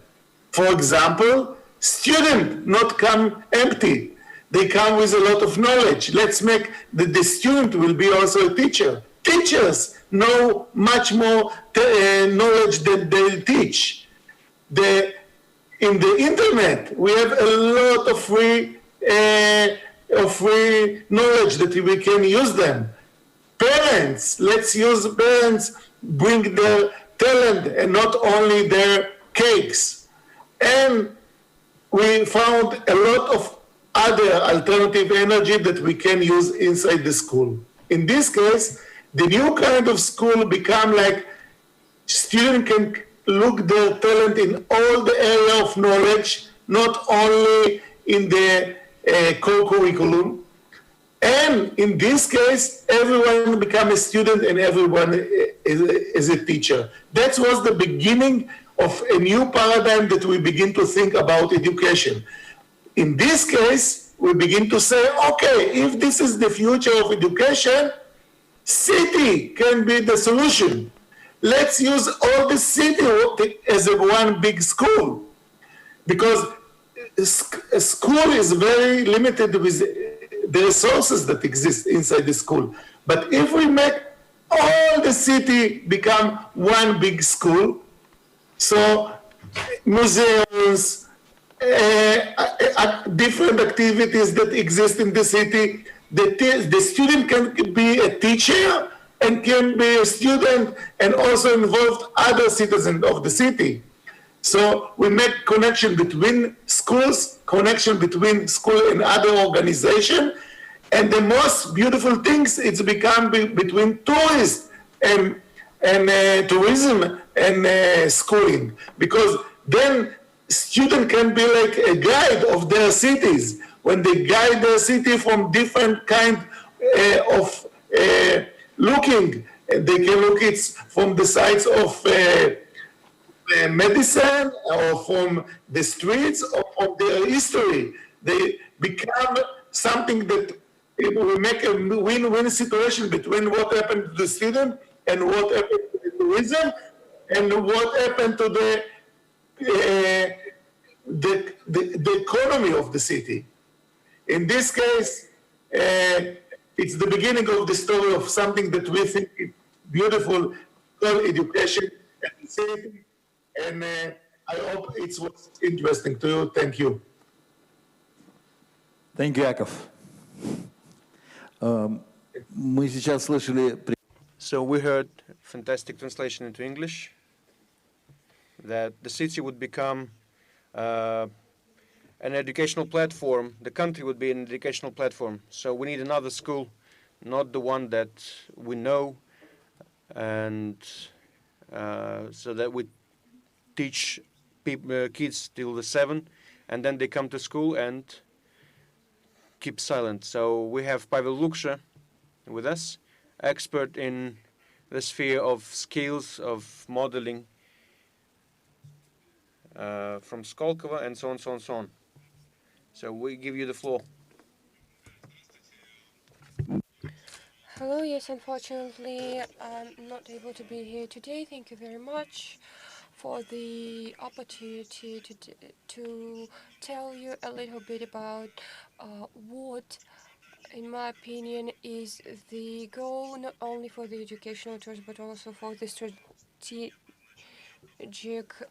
For example, students not come empty. They come with a lot of knowledge. Let's make the student will be also a teacher. teachers know much more knowledge than they teach. In the internet, we have a lot of free knowledge that we can use them. Parents, let's use parents, bring their talent and not only their cakes. And we found a lot of other alternative energy that we can use inside the school. In this case, the new kind of school become like students can look their talent in all the area of knowledge, not only in the core curriculum. And in this case, everyone become a student and everyone is a teacher. That was the beginning of a new paradigm that we begin to think about education. In this case, we begin to say, okay, if this is the future of education, city can be the solution. Let's use all the city as one big school. Because a school is very limited with the resources that exist inside the school. But if we make all the city become one big school, so museums, different activities that exist in the city, the student can be a teacher and can be a student and also involve other citizens of the city. So we make connection between schools, connection between school and other organization, and the most beautiful things it's become between tourists and tourism and schooling, because then student can be like a guide of their cities when they guide their city from different kind of looking. They can look it from the sides of medicine, or from the streets, or from their history. They become something that will make a win-win situation between what happened to the student and what happened to the tourism and what happened to the economy of the city. In this case, it's the beginning of the story of something that we think is beautiful, called education and the city. And I hope it was interesting to you. Thank you. Thank you, Yakov. Мы сейчас слышали... So we heard fantastic translation into English, that the city would become an educational platform, the country would be an educational platform. So we need another school, not the one that we know, and so that we teach kids till the 7, and then they come to school and keep silent. So we have Pavel Luksha with us, expert in the sphere of skills of modeling from Skolkovo and so on, so on, so on. So we give you the floor. Hello, yes, unfortunately, I'm not able to be here today. Thank you very much for the opportunity to tell you a little bit about what, in my opinion, is the goal not only for the educational tours but also for the strategic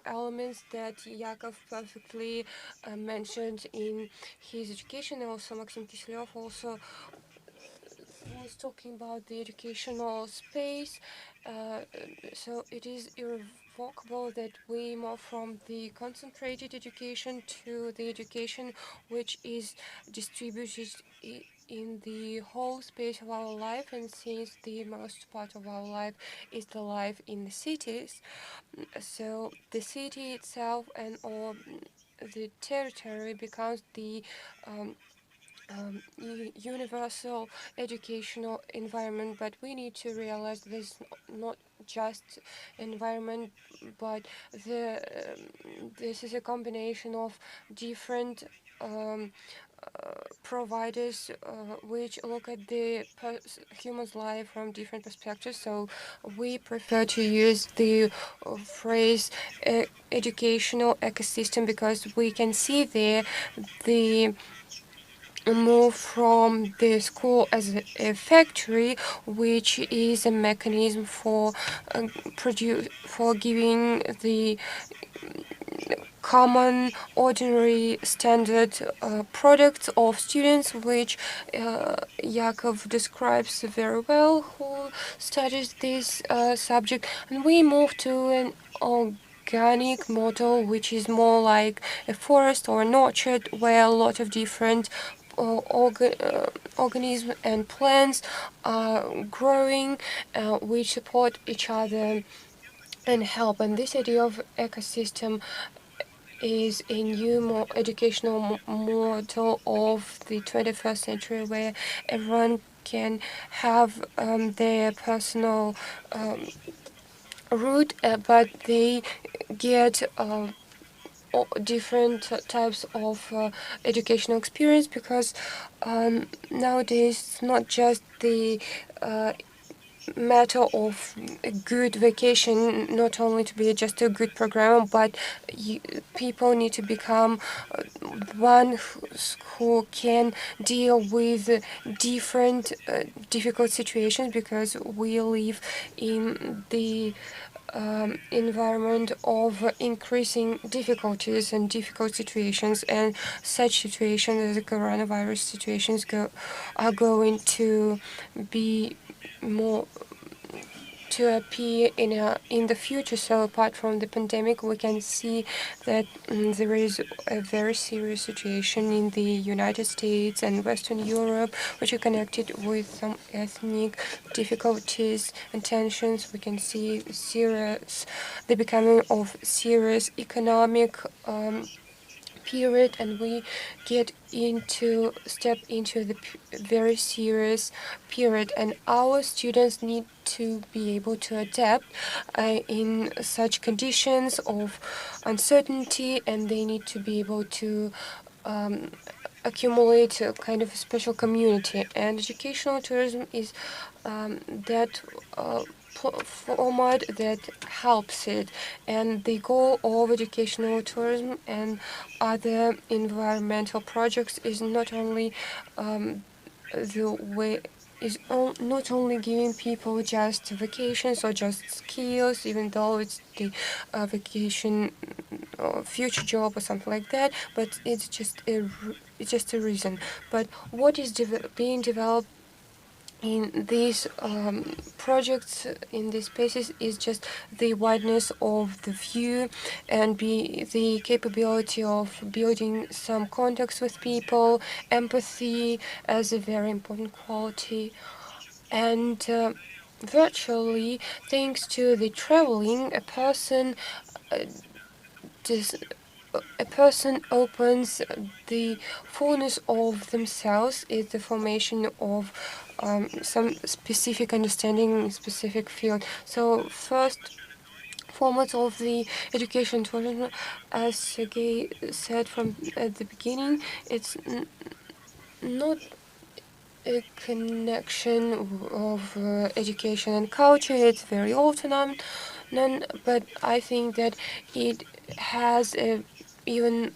elements that Yakov perfectly mentioned in his education, and also Maxim Kiselyov also was talking about the educational space. So it is irrevocable that we move from the concentrated education to the education which is distributed in the whole space of our life, and since the most part of our life is the life in the cities, so the city itself and or the territory becomes the universal educational environment. But we need to realize this not just environment, but this is a combination of different providers which look at the human's life from different perspectives. So we prefer to use the phrase educational ecosystem, because we can see there the move from the school as a factory, which is a mechanism for for giving the common, ordinary, standard products of students, which Yakov describes very well, who studies this subject. And we move to an organic model, which is more like a forest or an orchard, where a lot of different organisms and plants are growing, which support each other and help. And this idea of ecosystem is a new educational model of the 21st century, where everyone can have their personal route, but they get different types of educational experience, because nowadays it's not just the matter of a good vacation, not only to be just a good program, but people need to become one who can deal with different difficult situations, because we live in the environment of increasing difficulties and difficult situations, and such situations as the coronavirus situations are going to be more to appear in the future. So apart from the pandemic, we can see that there is a very serious situation in the United States and Western Europe, which are connected with some ethnic difficulties and tensions. We can see the becoming of serious economic period, and we step into the very serious period, and our students need to be able to adapt in such conditions of uncertainty, and they need to be able to accumulate a kind of a special community. And educational tourism is that format that helps it. And the goal of educational tourism and other environmental projects is not only not only giving people just vacations or just skills, even though it's the vacation or future job or something like that, but it's just a reason. But what is being developed in these projects, in these spaces, is just the wideness of the view and the capability of building some contacts with people, empathy as a very important quality. And virtually, thanks to the traveling, a person opens the fullness of themselves, is the formation of some specific understanding, specific field. So first format of the education tourism, as Sergey said from at the beginning, it's not a connection of education and culture. It's very autonomous, but I think that it has even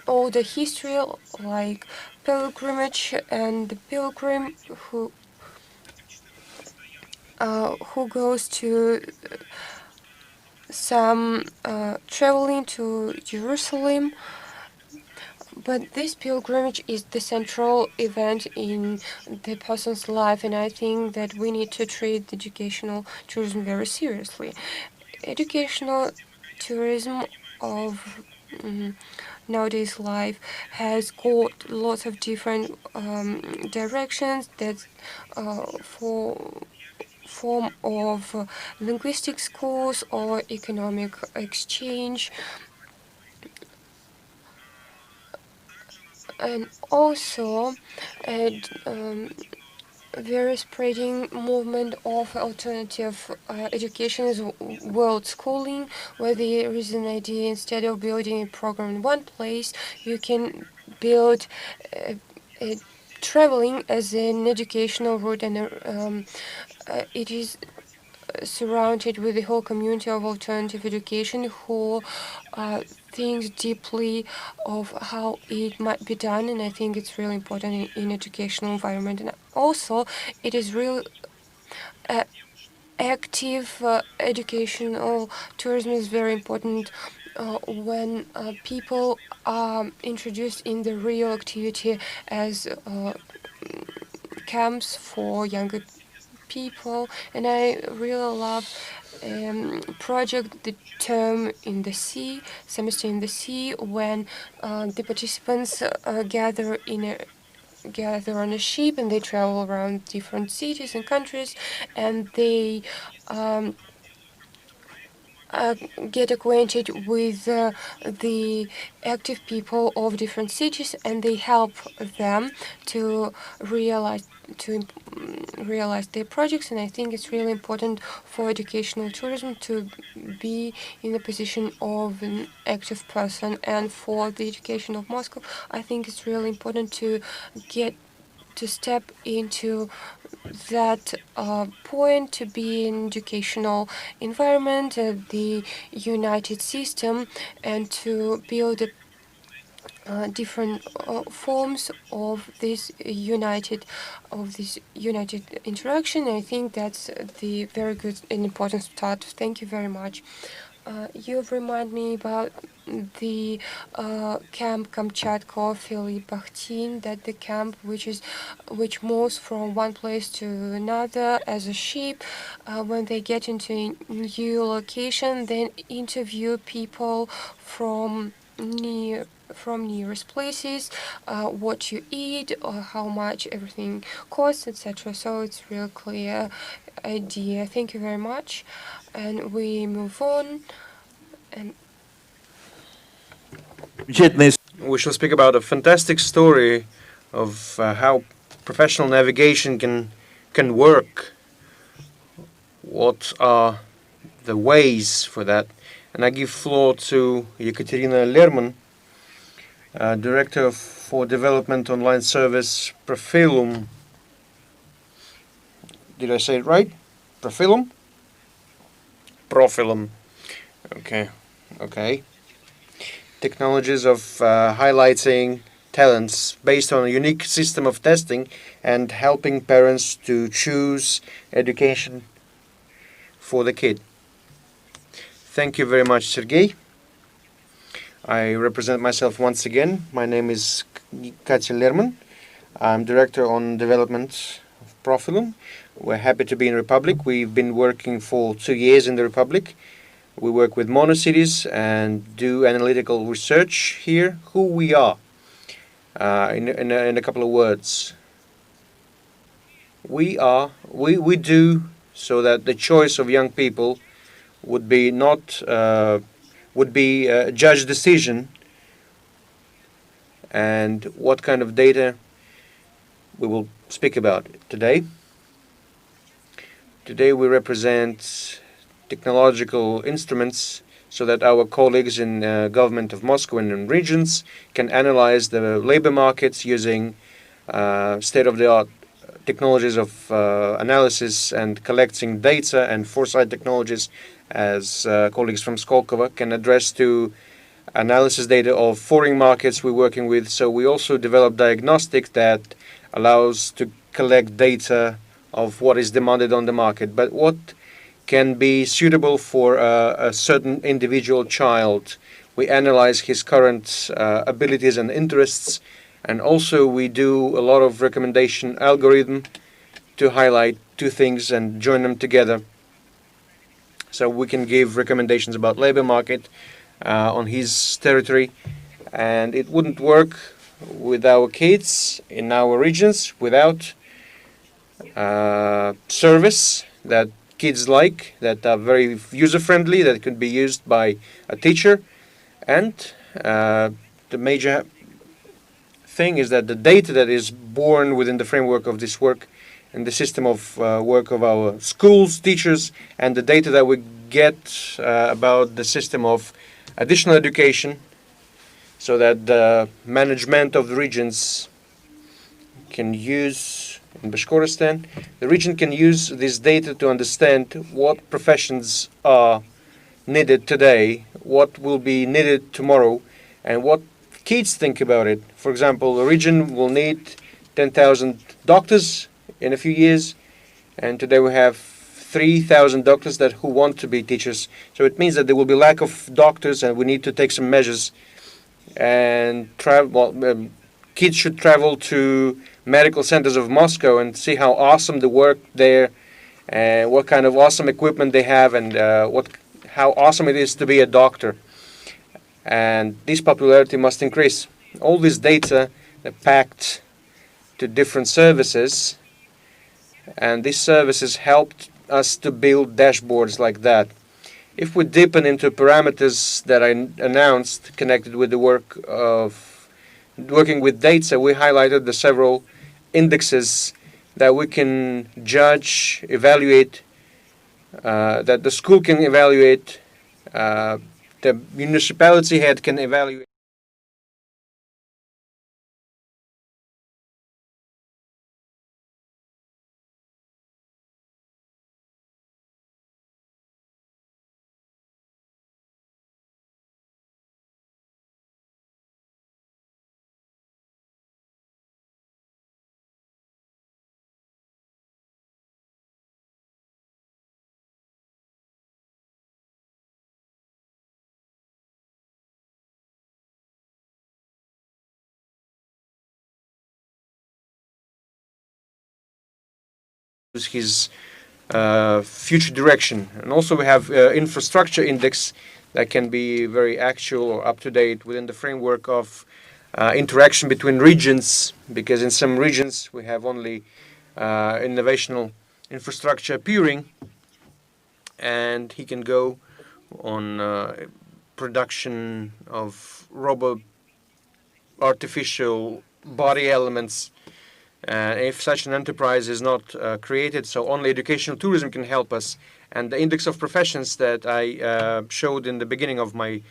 older history, like pilgrimage, and the pilgrim who goes to some traveling to Jerusalem. But this pilgrimage is the central event in the person's life, and I think that we need to treat educational tourism very seriously. Educational tourism of nowadays life has got lots of different directions that for form of linguistic schools or economic exchange, and also very spreading movement of alternative education is world schooling, where there is an idea, instead of building a program in one place, you can build traveling as an educational route, and it is surrounded with the whole community of alternative education who thinks deeply of how it might be done, and I think it's really important in educational environment. And also, it is real active educational tourism is very important when people are introduced in the real activity as camps for younger people. And I really love project the term in the sea, semester in the sea, when the participants gather on a ship and they travel around different cities and countries, and they get acquainted with the active people of different cities, and they help them to realize their projects. And I think it's really important for educational tourism to be in the position of an active person. And for the education of Moscow, I think it's really important to step into that point, to be in educational environment, the united system, and to build different forms of this united interaction. I think that's the very good and important start. Thank you very much. You've reminded me about the camp Kamchatka Philip Bakhtin, that the camp which moves from one place to another as a ship. When they get into a new location, then interview people from nearest places, what you eat, or how much everything costs, etc. So it's real clear idea. Thank you very much. And we move on. And we shall speak about a fantastic story of how professional navigation can work. What are the ways for that? And I give floor to Ekaterina Lerman, Director for Development Online Service Profilum. Did I say it right? Profilum? Profilum. Okay. Technologies of highlighting talents based on a unique system of testing and helping parents to choose education for the kid. Thank you very much, Sergey. I represent myself once again. My name is Katya Lerman. I'm Director on Development of Profilum. We're happy to be in Republic. We've been working for 2 years in the Republic. We work with monocities and do analytical research here. Who we are, in a couple of words. We do so that the choice of young people would be a judge decision, and what kind of data we will speak about today. Today we represent technological instruments so that our colleagues in government of Moscow and in regions can analyze the labor markets using state-of-the-art technologies of analysis and collecting data, and foresight technologies, as colleagues from Skolkovo can address to analysis data of foreign markets we're working with. So we also develop diagnostic that allows to collect data of what is demanded on the market, but what can be suitable for a certain individual child. We analyze his current abilities and interests, and also we do a lot of recommendation algorithm to highlight two things and join them together. So we can give recommendations about labor market on his territory, and it wouldn't work with our kids in our regions without service that kids like, that are very user-friendly, that can be used by a teacher. And the major thing is that the data that is born within the framework of this work and the system of work of our schools, teachers, and the data that we get about the system of additional education, so that the management of the regions can use in Bashkortostan. The region can use this data to understand what professions are needed today, what will be needed tomorrow, and what kids think about it. For example, the region will need 10,000 doctors in a few years, and today we have 3,000 doctors who want to be teachers. So it means that there will be lack of doctors, and we need to take some measures. And kids should travel to medical centers of Moscow and see how awesome the work there, and what kind of awesome equipment they have, and how awesome it is to be a doctor. And this popularity must increase. All this data are packed to different services, and these services helped us to build dashboards like that. If we deepen into parameters that I announced connected with the work of working with data, we highlighted the several indexes that we can judge, evaluate, that the school can evaluate, the municipality head can evaluate. His future direction. And also we have infrastructure index that can be very actual or up-to-date within the framework of interaction between regions, because in some regions we have only innovational infrastructure appearing, and he can go on production of robot artificial body elements. If such an enterprise is not created, so only educational tourism can help us. And the index of professions that I showed in the beginning of my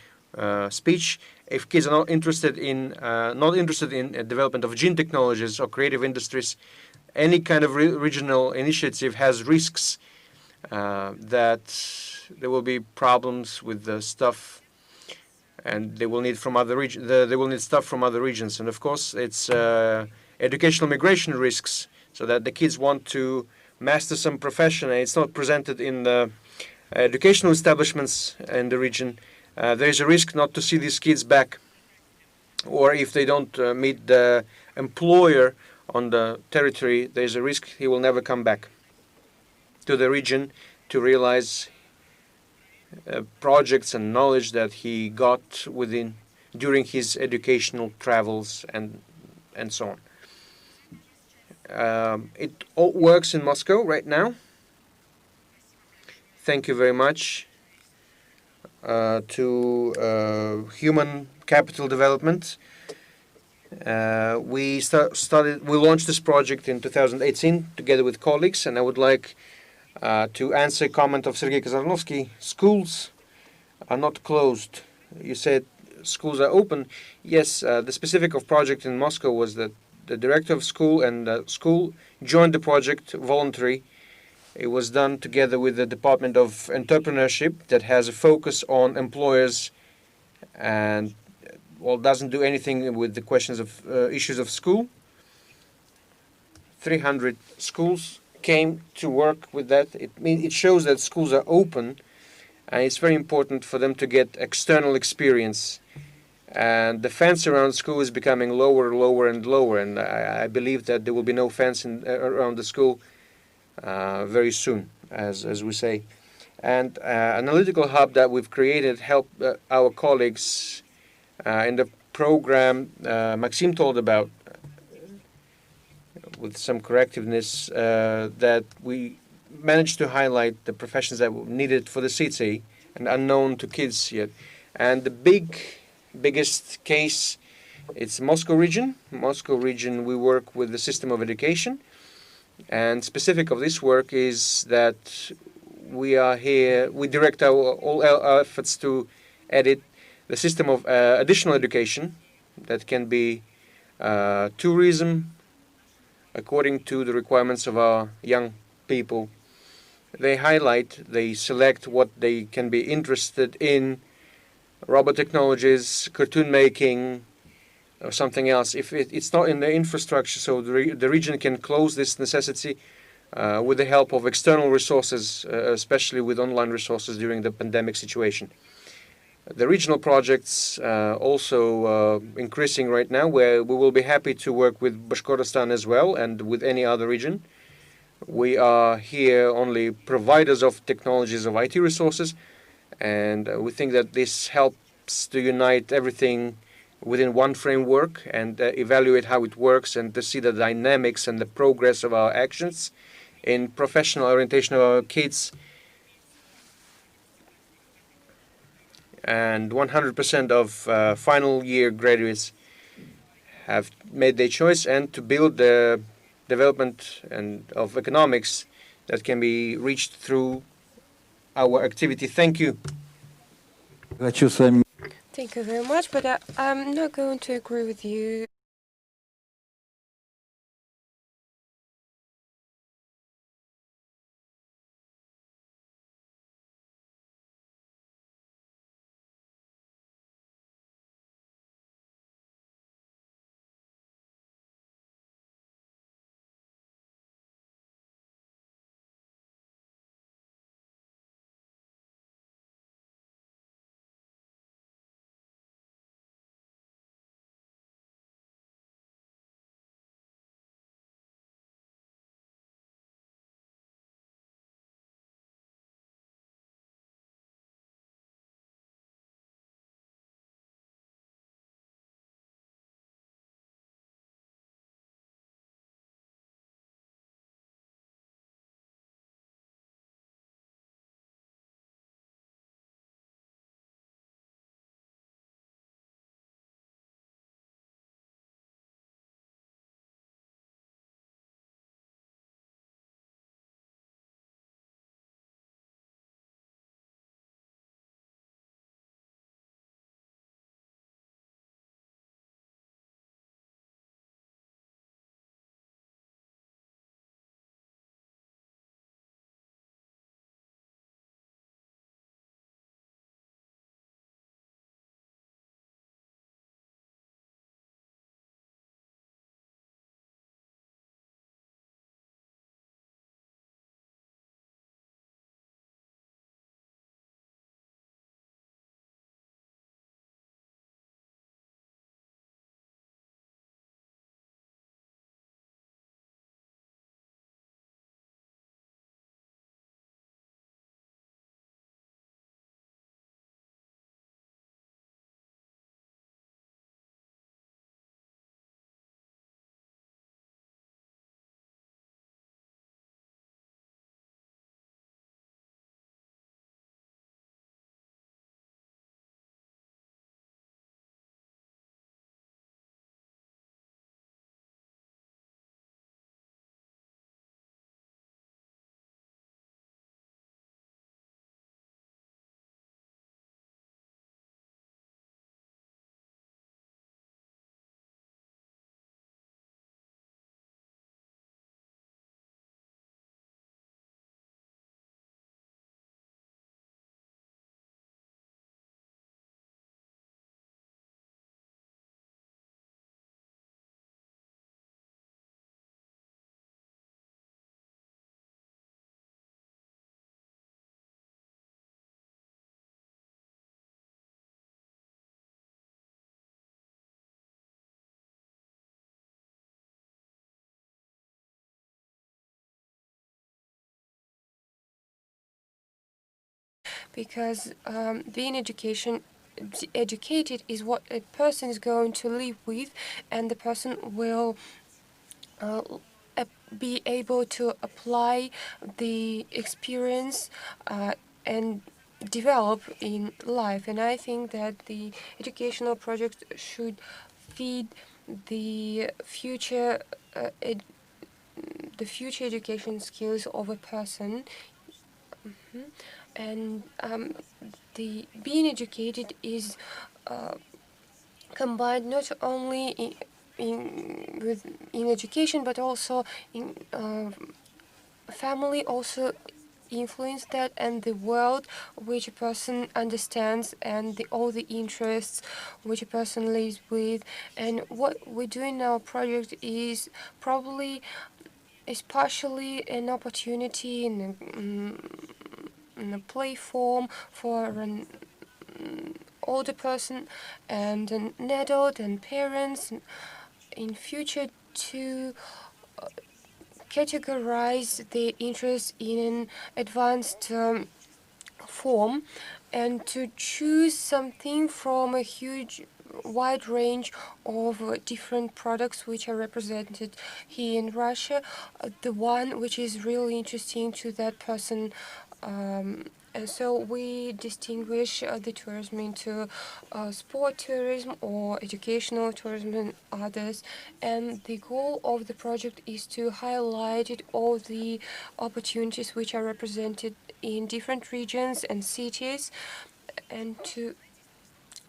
speech, if kids are not interested in development of gene technologies or creative industries, any kind of regional initiative has risks that there will be problems with the stuff, and they will need from other they will need stuff from other regions. And of course, it's educational migration risks, so that the kids want to master some profession and it's not presented in the educational establishments in the region. There is a risk not to see these kids back, or if they don't meet the employer on the territory, there is a risk he will never come back to the region to realize projects and knowledge that he got during his educational travels and so on. It all works in Moscow right now. Thank you very much to Human Capital Development. We launched this project in 2018 together with colleagues, and I would like to answer a comment of Sergei Kazarnovsky. Schools are not closed. You said schools are open. Yes, the specific of project in Moscow was that the director of school and the school joined the project voluntary. It was done together with the Department of Entrepreneurship that has a focus on employers and doesn't do anything with the questions of issues of school. 300 schools came to work with that. It shows that schools are open, and it's very important for them to get external experience. And the fence around school is becoming lower, and lower, and I believe that there will be no fence around the school very soon, as we say. And analytical hub that we've created helped our colleagues in the program Maxim told about, with some correctiveness, that we managed to highlight the professions that were needed for the city and unknown to kids yet. And the biggest case, it's Moscow region. Moscow region, we work with the system of education, and specific of this work is that we direct all our efforts to edit the system of additional education that can be tourism, according to the requirements of our young people. They highlight, they select what they can be interested in, robot technologies, cartoon making, or something else. If it's not in the infrastructure, so the region can close this necessity with the help of external resources, especially with online resources during the pandemic situation. The regional projects also increasing right now, where we will be happy to work with Bashkortostan as well and with any other region. We are here only providers of technologies of IT resources, and we think that this helps to unite everything within one framework and evaluate how it works and to see the dynamics and the progress of our actions in professional orientation of our kids. And 100% of final year graduates have made their choice, and to build the development and of economics that can be reached through our activity. Thank you. Thank you very much, but I'm not going to agree with you. Because being educated is what a person is going to live with, and the person will be able to apply the experience and develop in life. And I think that the educational project should feed the future education skills of a person. And the being educated is combined not only in education, but also in family also influence that, and the world which a person understands, and all the interests which a person lives with. And what we do in our project is partially an opportunity in a play form for an older person and an adult and parents in future to categorize their interest in an advanced form, and to choose something from a huge wide range of different products which are represented here in Russia, the one which is really interesting to that person. And so we distinguish the tourism into sport tourism or educational tourism and others. And the goal of the project is to highlight all the opportunities which are represented in different regions and cities, and to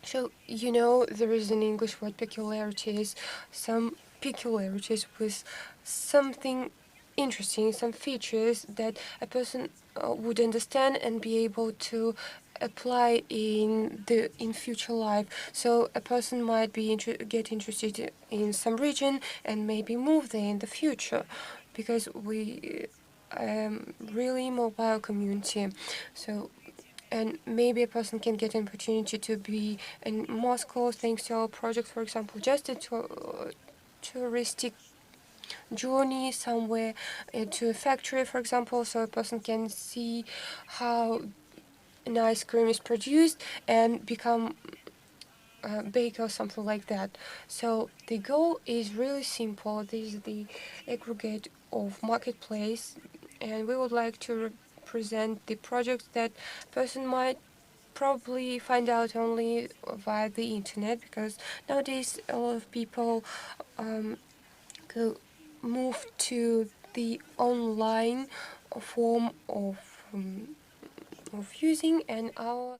show, there is an English word peculiarities, some peculiarities with something interesting, some features that a person would understand and be able to apply in future life. So a person might be get interested in some region and maybe move there in the future, because we really mobile community. So, and maybe a person can get an opportunity to be in Moscow thanks to our project, for example, just a touristic journey somewhere to a factory, for example, so a person can see how an ice cream is produced and become a baker or something like that. So the goal is really simple. This is the aggregate of marketplace, and we would like to represent the project that person might probably find out only via the internet, because nowadays a lot of people move to the online form of using, and our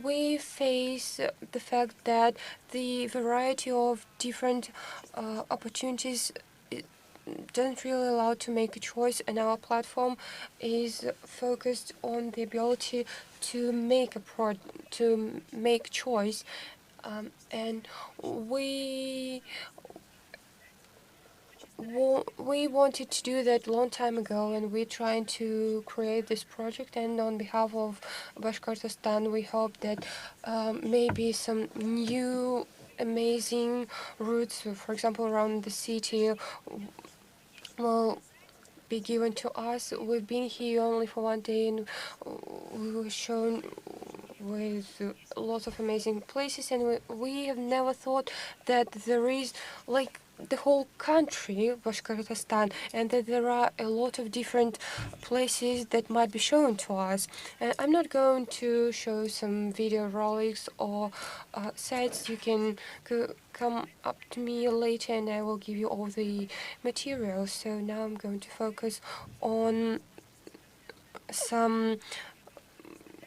we face the fact that the variety of different opportunities doesn't really allow to make a choice, and our platform is focused on the ability to make to make choice, and we wanted to do that long time ago, and we're trying to create this project. And on behalf of Bashkortostan, we hope that maybe some new amazing routes, for example, around the city, will be given to us. We've been here only for one day, and we were shown with lots of amazing places, and we have never thought that there is like the whole country, Bashkortostan, and that there are a lot of different places that might be shown to us. And I'm not going to show some video rolics or sites. You can come up to me later and I will give you all the materials. So now I'm going to focus on some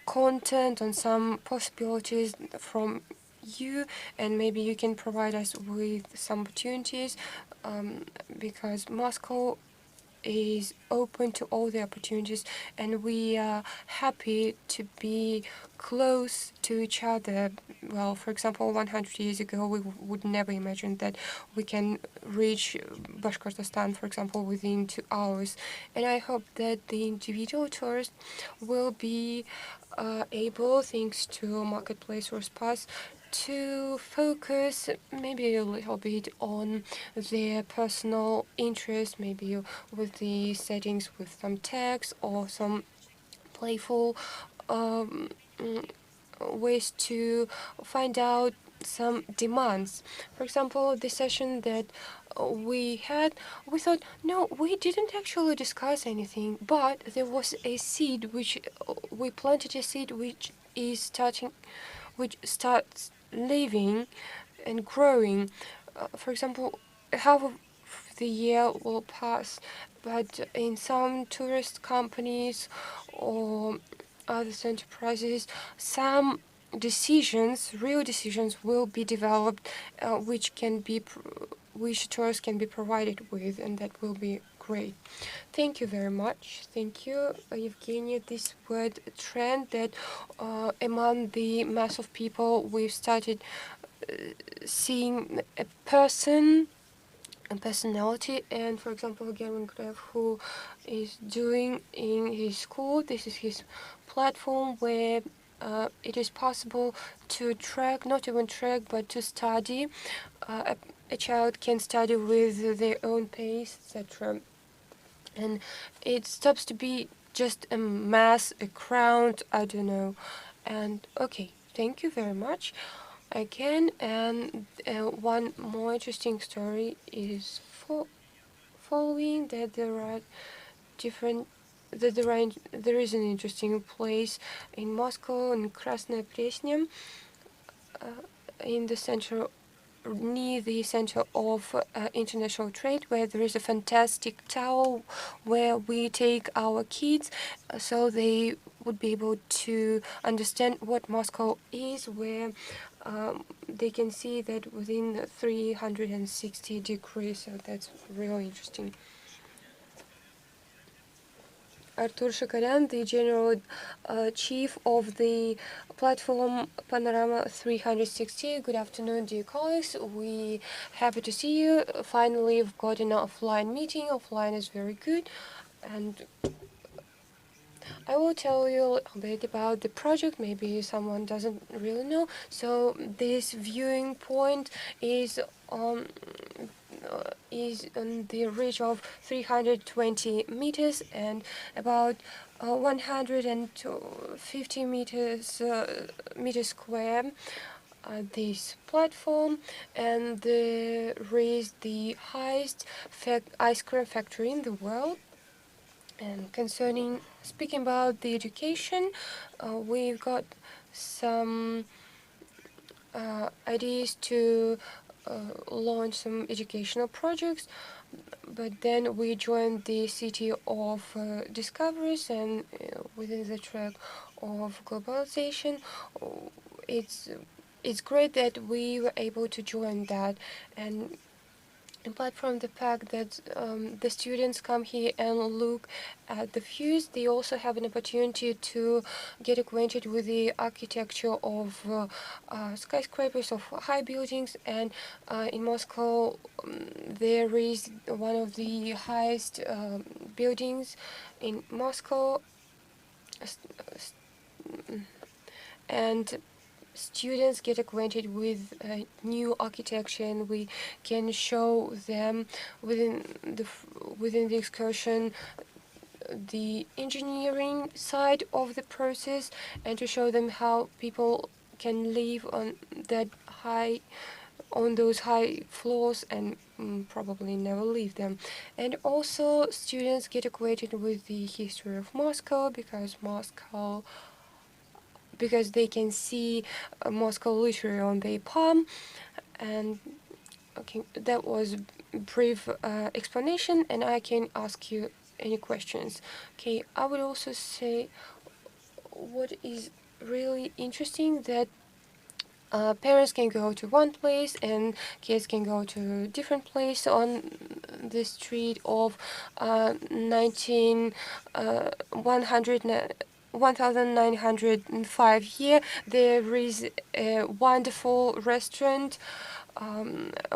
content, on some possibilities from you, and maybe you can provide us with some opportunities, because Moscow is open to all the opportunities, and we are happy to be close to each other. Well, for example, 100 years ago, we would never imagine that we can reach Bashkortostan, for example, within 2 hours. And I hope that the individual tourist will be able, thanks to Marketplace or Spas, to focus maybe a little bit on their personal interest, maybe with the settings with some text or some playful ways to find out some demands. For example, the session that we had, we thought, no, we didn't actually discuss anything, but there was a seed which we planted a seed which starts living and growing. For example, half of the year will pass, but in some tourist companies or other enterprises, some decisions, real decisions, will be developed, which tourists can be provided with, and that will be great. Thank you very much. Thank you, Evgenia. This word trend that among the mass of people, we've started seeing a personality, and for example, German Gref, who is doing in his school, this is his platform where it is possible to track, not even track, but to study. A child can study with their own pace, etc. And it stops to be just a mass, a crowd, I don't know. And okay, thank you very much again. And one more interesting story is following that there is an interesting place in Moscow, in Krasnaya Presnya, in the center, near the center of international trade, where there is a fantastic tower where we take our kids so they would be able to understand what Moscow is, where they can see that within 360 degrees, so that's really interesting. Artur Shakaryan, the general chief of the platform Panorama 360. Good afternoon, dear colleagues. We happy to see you. Finally, we've got an offline meeting. Offline is very good. And I will tell you a little bit about the project. Maybe someone doesn't really know. So this viewing point is on the ridge of 320 meters and about 150 meters square. This platform, and there is the highest ice cream factory in the world. And speaking about the education, we've got some ideas to launch some educational projects, but then we joined the city of discoveries, and within the track of globalization, it's great that we were able to join that. And apart from the fact that the students come here and look at the views, they also have an opportunity to get acquainted with the architecture of skyscrapers, of high buildings. And in Moscow, there is one of the highest buildings in Moscow, and students get acquainted with new architecture, and we can show them within the excursion the engineering side of the process, and to show them how people can live on those high floors and probably never leave them. And also students get acquainted with the history of Moscow, because they can see Moscow literally on their palm. And okay, that was a brief explanation, and I can ask you any questions. Okay, I would also say what is really interesting, that parents can go to one place and kids can go to a different place on the street of 1905 here. There is a wonderful restaurant.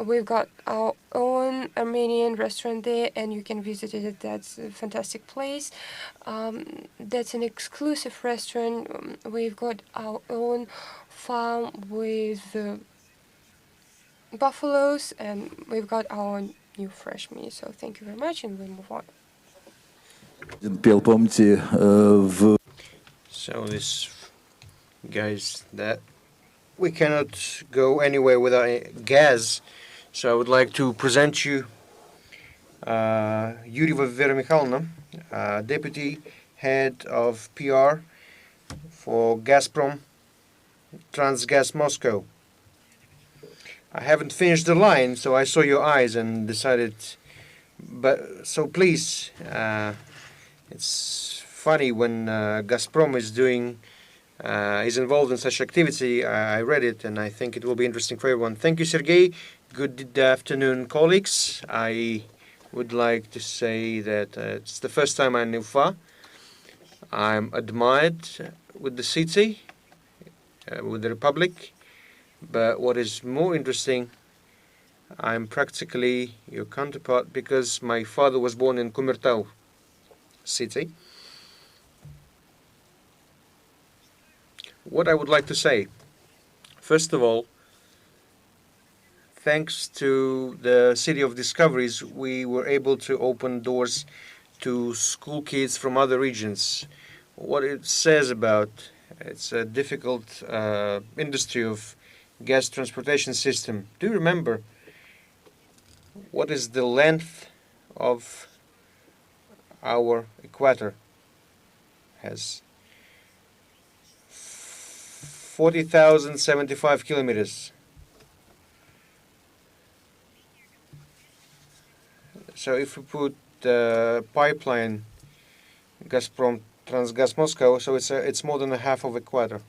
We've got our own Armenian restaurant there, and you can visit it. That's a fantastic place. That's an exclusive restaurant. We've got our own farm with buffaloes, and we've got our new fresh meat. So thank you very much, and we'll move on. So this guys, that we cannot go anywhere without gas. So I would like to present you Yurieva Vera Mikhailovna, Deputy Head of PR for Gazprom Transgas Moscow. I haven't finished the line, so I saw your eyes and decided. But so please, it's funny when Gazprom is involved in such activity. I read it and I think it will be interesting for everyone. Thank you, Sergey. Good afternoon, colleagues. I would like to say that it's the first time I'm in Ufa. I'm admired with the city, with the Republic. But what is more interesting, I'm practically your counterpart because my father was born in Kumirtau city. What I would like to say, first of all, thanks to the City of Discoveries, we were able to open doors to school kids from other regions. What it says about it's a difficult industry of gas transportation system. Do you remember what is the length of our equator? Has 40,075 kilometers. So if we put the pipeline Gazprom Transgas Moscow, so it's more than a half of equator.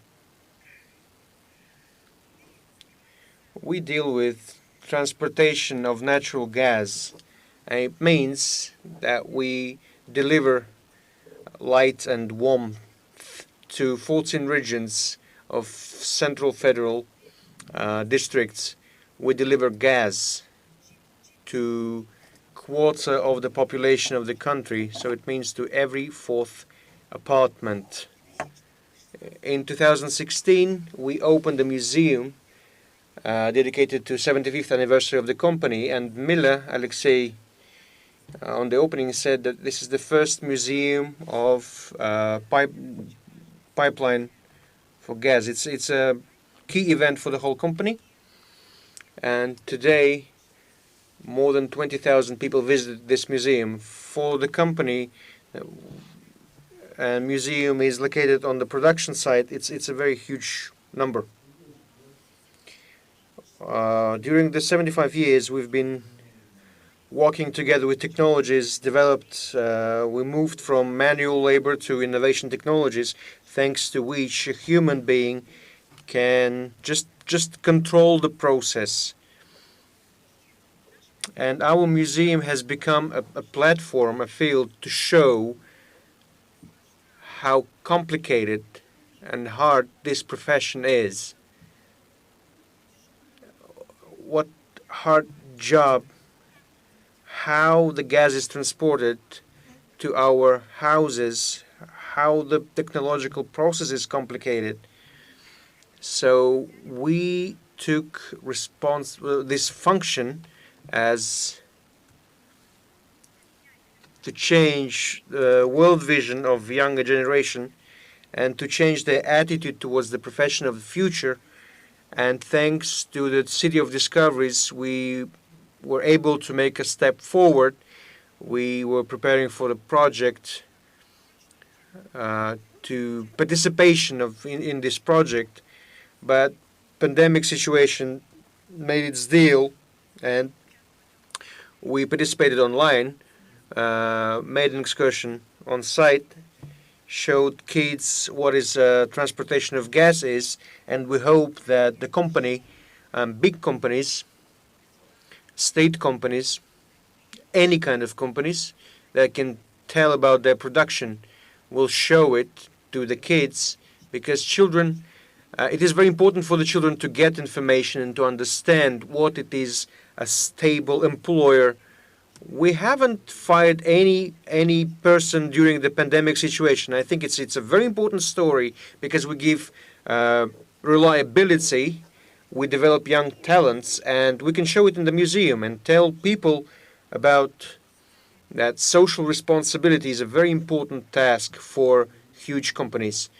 We deal with transportation of natural gas, and it means that we deliver light and warmth to 14 regions of central federal districts. We deliver gas to quarter of the population of the country, so it means to every fourth apartment. In 2016, we opened a museum dedicated to 75th anniversary of the company, and Miller Alexei on the opening said that this is the first museum of pipeline for gas. It's a key event for the whole company, and today more than 20,000 people visited this museum. For the company, and museum is located on the production site. It's a very huge number. During the 75 years, we've been working together with technologies developed. We moved from manual labor to innovation technologies, thanks to which a human being can just control the process. And our museum has become a platform, a field to show how complicated and hard this profession is. What hard job, how the gas is transported to our houses, how the technological process is complicated. So we took this function as to change the world vision of younger generation and to change their attitude towards the profession of the future. And thanks to the City of Discoveries, we were able to make a step forward. We were preparing for the project to participation in this project, but pandemic situation made its deal, and we participated online, made an excursion on site, showed kids what is transportation of gas is, and we hope that the company, big companies, state companies, any kind of companies that can tell about their production will show it to the kids, because children, it is very important for the children to get information and to understand what it is a stable employer. We haven't fired any person during the pandemic situation. I think it's a very important story because we give reliability, we develop young talents, and we can show it in the museum and tell people about that social responsibility is a very important task for huge companies.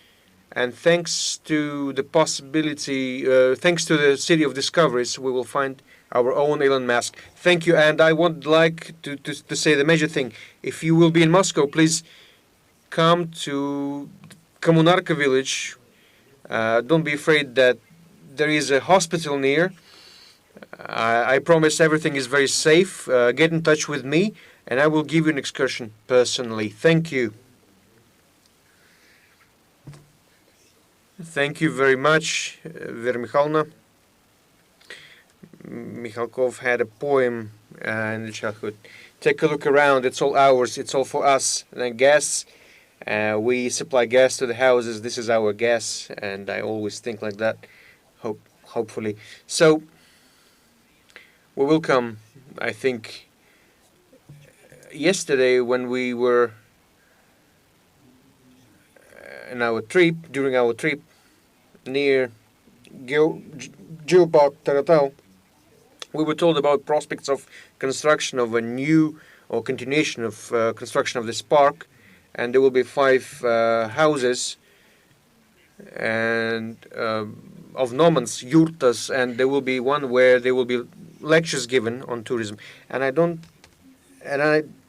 And thanks to the possibility, thanks to the City of Discoveries, we will find our own Elon Musk. Thank you, and I would like to say the major thing. If you will be in Moscow, please come to Kommunarka village. Don't be afraid that there is a hospital near. I promise everything is very safe. Get in touch with me, and I will give you an excursion personally. Thank you. Thank you very much, Vera Mikhailовna. Mikhalkov had a poem in the childhood. Take a look around, it's all ours, it's all for us. And then gas, we supply gas to the houses, this is our gas, and I always think like that, hopefully. So, we will come, I think, yesterday when we were in our trip, during our trip, near Geopark Taratau, we were told about prospects of construction of a new or continuation of construction of this park, and there will be 5 houses and of nomans, yurtas, and there will be one where there will be lectures given on tourism. And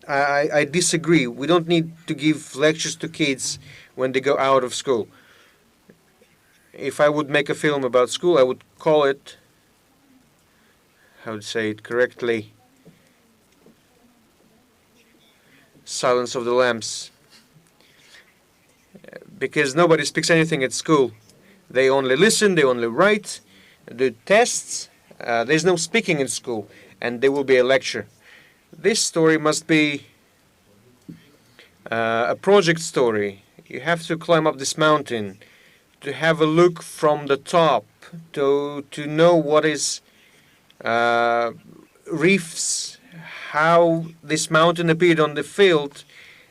I disagree. We don't need to give lectures to kids when they go out of school. If I would make a film about school, I would call it, how to say it correctly, Silence of the Lambs. Because nobody speaks anything at school. They only listen, they only write, do tests. There's no speaking in school, and there will be a lecture. This story must be a project story. You have to climb up this mountain, to have a look from the top, to know what is reefs, how this mountain appeared on the field.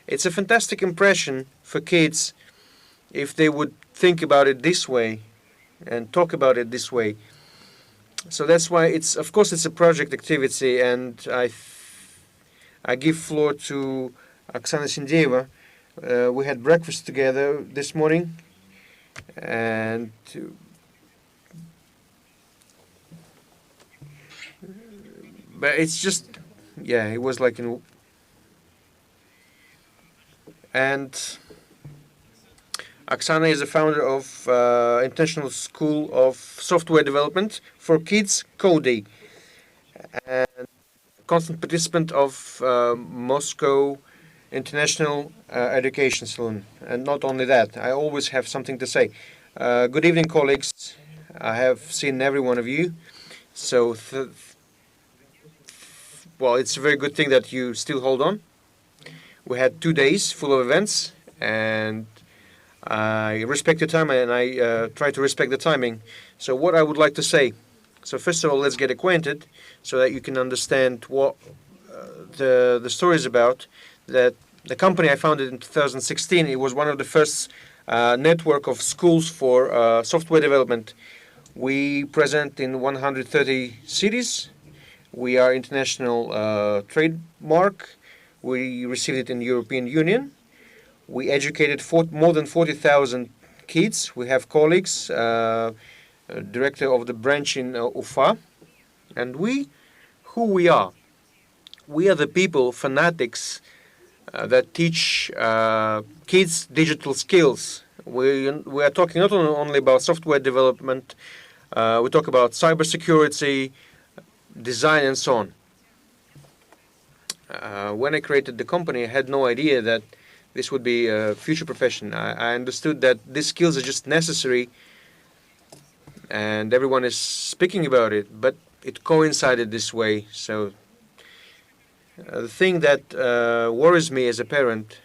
It's a fantastic impression for kids if they would think about it this way and talk about it this way. So that's why it's, of course, it's a project activity, and I give floor to Oksana Sindeyeva. We had breakfast together this morning, and but it's just, yeah, it was like in, and Oksana is the founder of International School of Software Development for Kids, Cody, and constant participant of Moscow International Education Salon. And not only that, I always have something to say. Good evening, colleagues. I have seen every one of you. So, well, it's a very good thing that you still hold on. We had 2 days full of events, and I respect your time, and I try to respect the timing. So what I would like to say, so first of all, let's get acquainted so that you can understand what the story is about. That the company I founded in 2016, it was one of the first network of schools for software development. We present in 130 cities. We are international trademark. We received it in the European Union. We educated more than 40,000 kids. We have colleagues, director of the branch in Ufa. And who we are? We are the people, fanatics, that teach kids digital skills. We are talking not only about software development, we talk about cybersecurity, design, and so on. When I created the company, I had no idea that this would be a future profession. I understood that these skills are just necessary, and everyone is speaking about it, but it coincided this way. So the thing that worries me as a parent,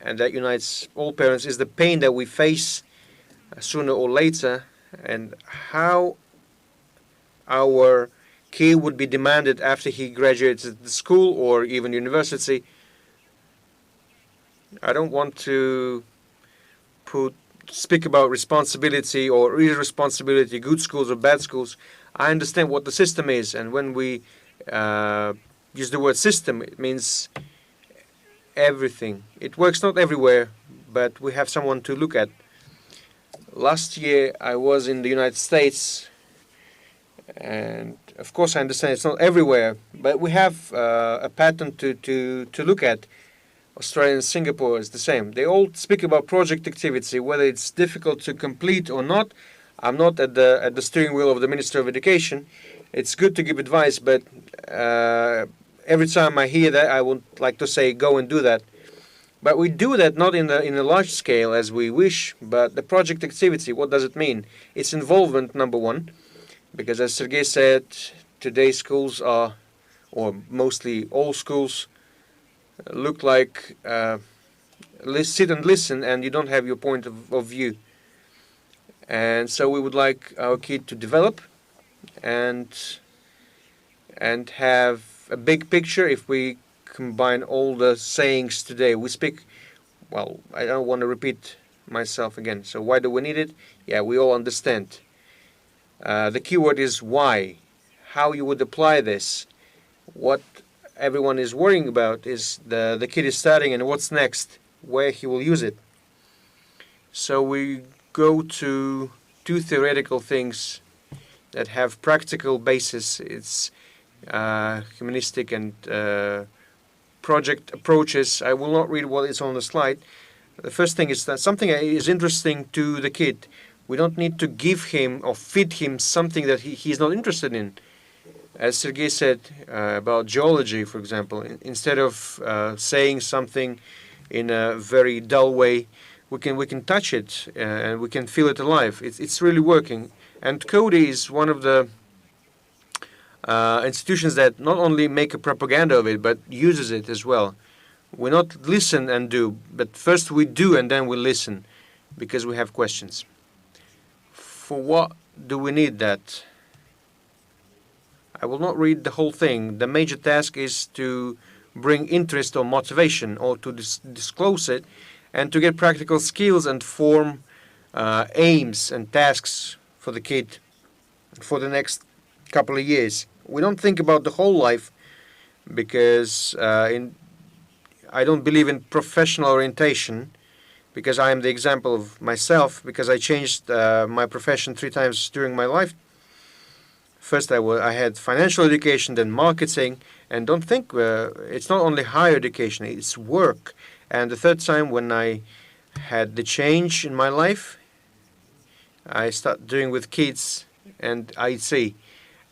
and that unites all parents, is the pain that we face sooner or later, and how our kid would be demanded after he graduates at the school or even university. I don't want to speak about responsibility or irresponsibility, good schools or bad schools. I understand what the system is, and when we use the word system, it means everything. It works not everywhere, but we have someone to look at. Last year I was in the United States, and of course I understand it's not everywhere, but we have a pattern to look at. Australia and Singapore is the same. They all speak about project activity, whether it's difficult to complete or not. I'm not at the steering wheel of the Minister of Education. It's good to give advice, but every time I hear that, I would like to say, go and do that. But we do that not in a large scale as we wish, but the project activity, what does it mean? It's involvement, number one, because as Sergei said, today's schools are, or mostly all schools, look like sit and listen, and you don't have your point of view. And so we would like our kid to develop and have a big picture. If we combine all the sayings today, we speak, well, I don't want to repeat myself again. So why do we need it? Yeah, we all understand. The key word is why. How you would apply this. What everyone is worrying about is the kid is studying and what's next, where he will use it. So we go to two theoretical things that have practical basis. It's humanistic and project approaches. I will not read what is on the slide. The first thing is that something is interesting to the kid. We don't need to give him or feed him something that he's not interested in. As Sergei said about geology, for example, instead of saying something in a very dull way, we can touch it and we can feel it alive. It's really working. And Cody is one of the institutions that not only make a propaganda of it, but uses it as well. We not listen and do, but first we do and then we listen, because we have questions. For what do we need that? I will not read the whole thing. The major task is to bring interest or motivation, or to disclose it, and to get practical skills and form aims and tasks for the kid for the next couple of years. We don't think about the whole life, because I don't believe in professional orientation, because I am the example of myself, because I changed my profession 3 times during my life. First I had financial education, then marketing, and don't think it's not only higher education, it's work. And the third time when I had the change in my life, I started doing with kids and IT.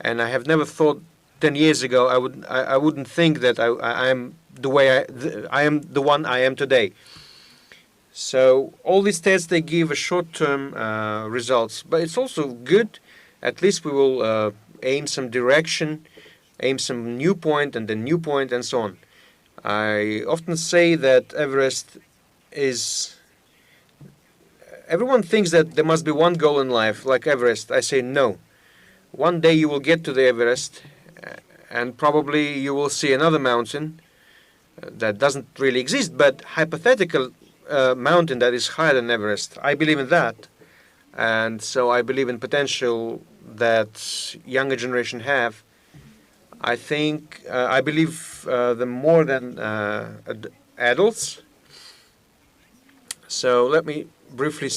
And I have never thought 10 years ago I wouldn't think that I am the way I am the one I am today. So all these tests, they give a short-term results, but it's also good. At least we will aim some direction, aim some new point and then new point and so on. I often say that Everest is... Everyone thinks that there must be one goal in life, like Everest. I say no. One day you will get to the Everest, and probably you will see another mountain that doesn't really exist, but hypothetical mountain that is higher than Everest. I believe in that. And so I believe in potential that younger generation have. I think, I believe them more than adults. So let me briefly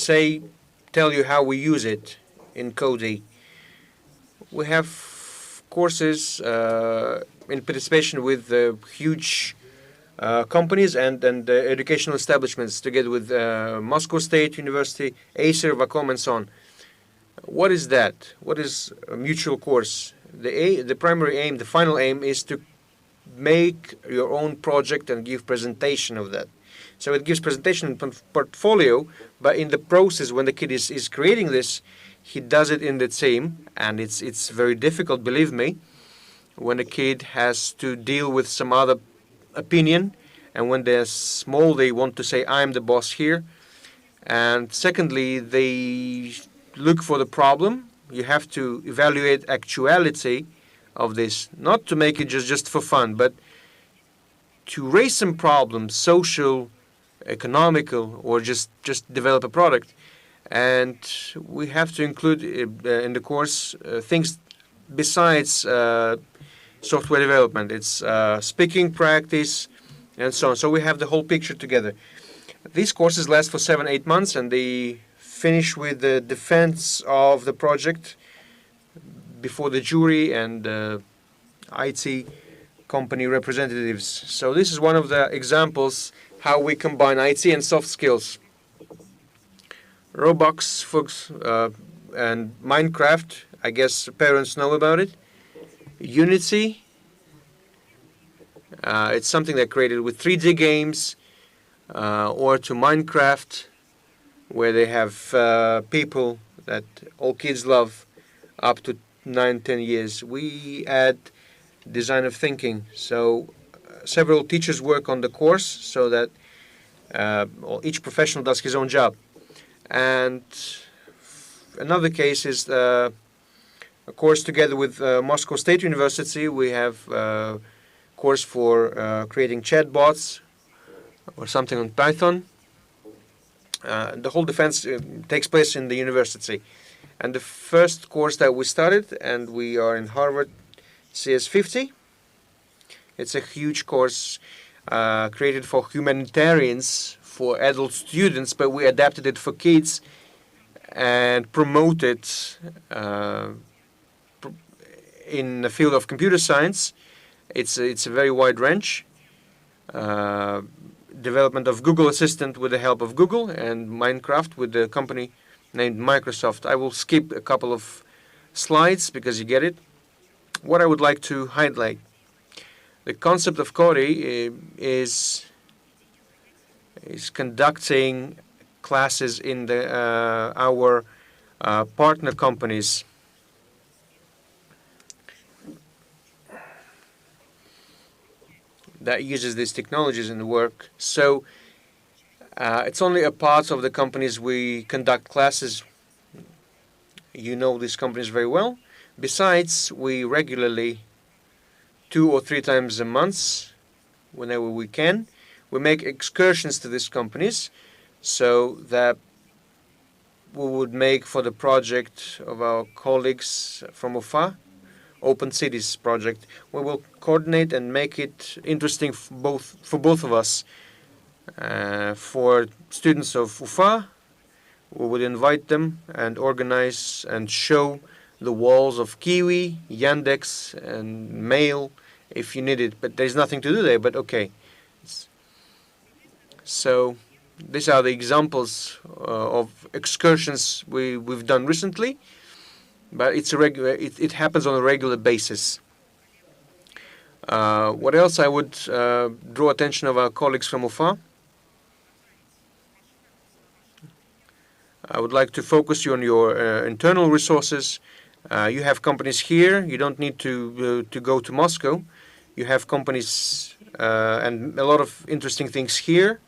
tell you how we use it in Cody. We have courses in participation with huge companies and educational establishments, together with Moscow State University, Acer, Vacom, and so on. What is that? What is a mutual course? The primary aim, the final aim, is to make your own project and give presentation of that. So it gives presentation and portfolio, but in the process, when the kid is creating this, he does it in the team, and it's very difficult, believe me, when a kid has to deal with some other opinion, and when they're small, they want to say, I'm the boss here. And secondly, they look for the problem. You have to evaluate actuality of this, not to make it just for fun, but to raise some problems, social, economical, or just develop a product. And we have to include in the course things besides software development. It's speaking practice and so on. So we have the whole picture together. These courses last for 7-8 months, and they finish with the defense of the project before the jury and IT company representatives. So this is one of the examples how we combine IT and soft skills. Roblox, folks, and Minecraft, I guess parents know about it. Unity, it's something that created with 3D games, or to Minecraft, where they have people that all kids love up to 9-10 years. We add design of thinking. So several teachers work on the course so that each professional does his own job. And another case is a course together with Moscow State University. We have a course for creating chatbots or something on Python. The whole defense takes place in the university. And the first course that we started, and we are in Harvard CS50, it's a huge course created for humanitarians, for adult students, but we adapted it for kids and promoted in the field of computer science. It's a very wide range. Development of Google Assistant with the help of Google, and Minecraft with the company named Microsoft. I will skip a couple of slides because you get it. What I would like to highlight, the concept of Cody is conducting classes in our partner companies. That uses these technologies in the work. So it's only a part of the companies we conduct classes. You know these companies very well. Besides, we regularly, 2 or 3 times a month, whenever we can, we make excursions to these companies so that we would make for the project of our colleagues from UFA, Open Cities project. We will coordinate and make it interesting for both of us. For students of UFA, we would invite them and organize and show the walls of Kiwi, Yandex, and Mail if you need it. But there's nothing to do there, but okay. So these are the examples of excursions we've done recently, but it's a regular. It happens on a regular basis. What else? I would draw attention of our colleagues from UFA. I would like to focus you on your internal resources. You have companies here. You don't need to go to Moscow. You have companies and a lot of interesting things here.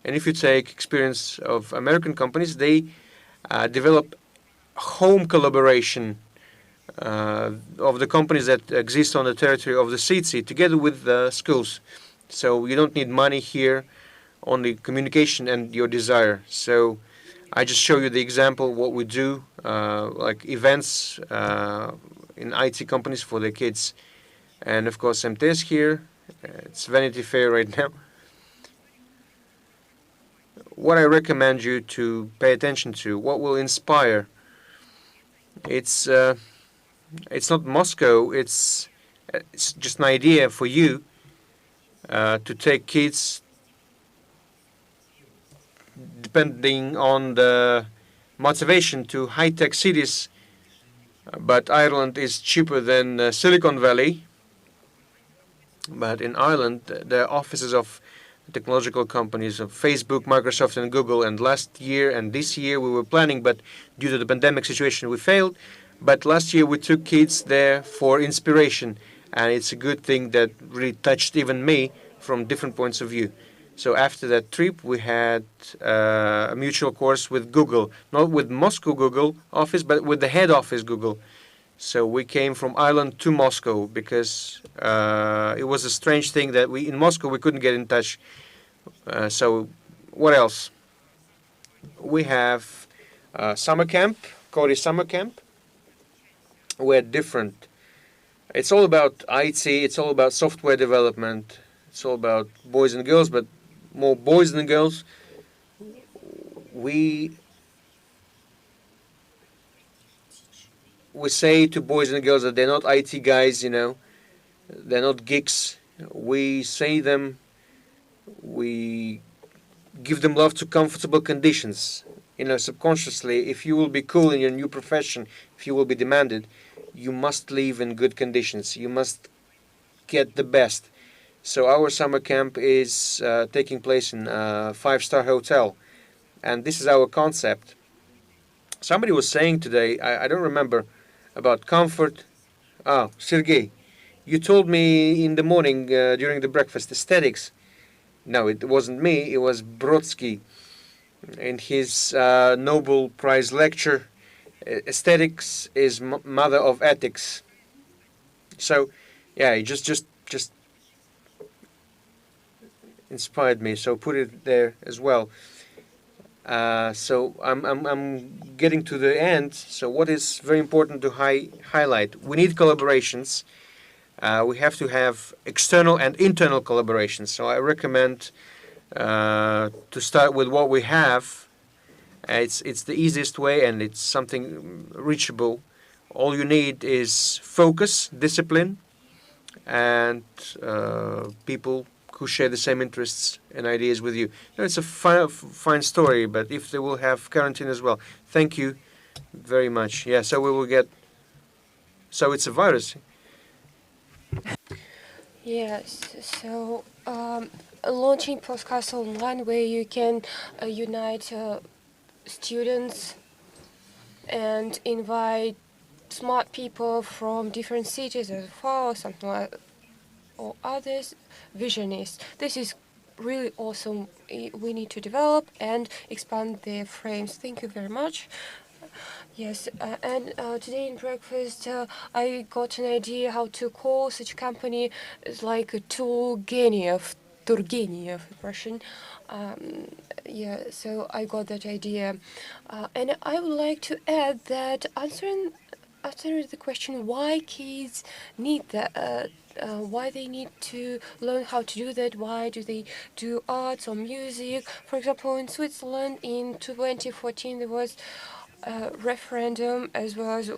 And if you take experience of American companies, they develop home collaboration of the companies that exist on the territory of the city together with the schools. So you don't need money here, only communication and your desire. So I just show you the example what we do, like events in IT companies for the kids. And of course MTS here. It's Vanity Fair right now. What I recommend you to pay attention to, what will inspire, it's not Moscow, it's just an idea for you to take kids, depending on the motivation, to high-tech cities. But Ireland is cheaper than Silicon Valley. But in Ireland, the offices of technological companies of Facebook, Microsoft, and Google, and last year and this year we were planning, but due to the pandemic situation we failed. But last year we took kids there for inspiration, and it's a good thing that really touched even me from different points of view. So after that trip we had a mutual course with Google, not with Moscow Google office, but with the head office Google. So we came from Ireland to Moscow because it was a strange thing that in Moscow we couldn't get in touch. So what else? We have summer camp, Cody summer camp. We're different. It's all about IT, it's all about software development, it's all about boys and girls, but more boys than girls. We we say to boys and girls that they're not IT guys, you know, they're not geeks. We say them, we give them love to comfortable conditions. You know, subconsciously, if you will be cool in your new profession, if you will be demanded, you must live in good conditions. You must get the best. So our summer camp is taking place in a 5-star hotel, and this is our concept. Somebody was saying today, I don't remember, about comfort. Ah, Sergey, you told me in the morning during the breakfast, aesthetics. No, it wasn't me, it was Brodsky in his Nobel Prize lecture. Aesthetics is mother of ethics. So, yeah, it just inspired me. So put it there as well. So I'm getting to the end. So what is very important to highlight? We need collaborations. We have to have external and internal collaborations. So I recommend to start with what we have. It's the easiest way, and it's something reachable. All you need is focus, discipline, and people who share the same interests and ideas with you. It's a fine story, but if they will have quarantine as well. Thank you very much. Yeah, so we will get. So it's a virus. Yes, so launching podcast online where you can unite students and invite smart people from different cities as far or something like, or others visionists. This is really awesome. We need to develop and expand their frames. Thank you very much. Yes, and today in breakfast I got an idea how to call such a company. It's like a Turgenev Russian. Yeah, so I got that idea, and I would like to add that answering the question why kids need that. Why they need to learn how to do that, why do they do arts or music. For example, in Switzerland in 2014 there was referendum as well as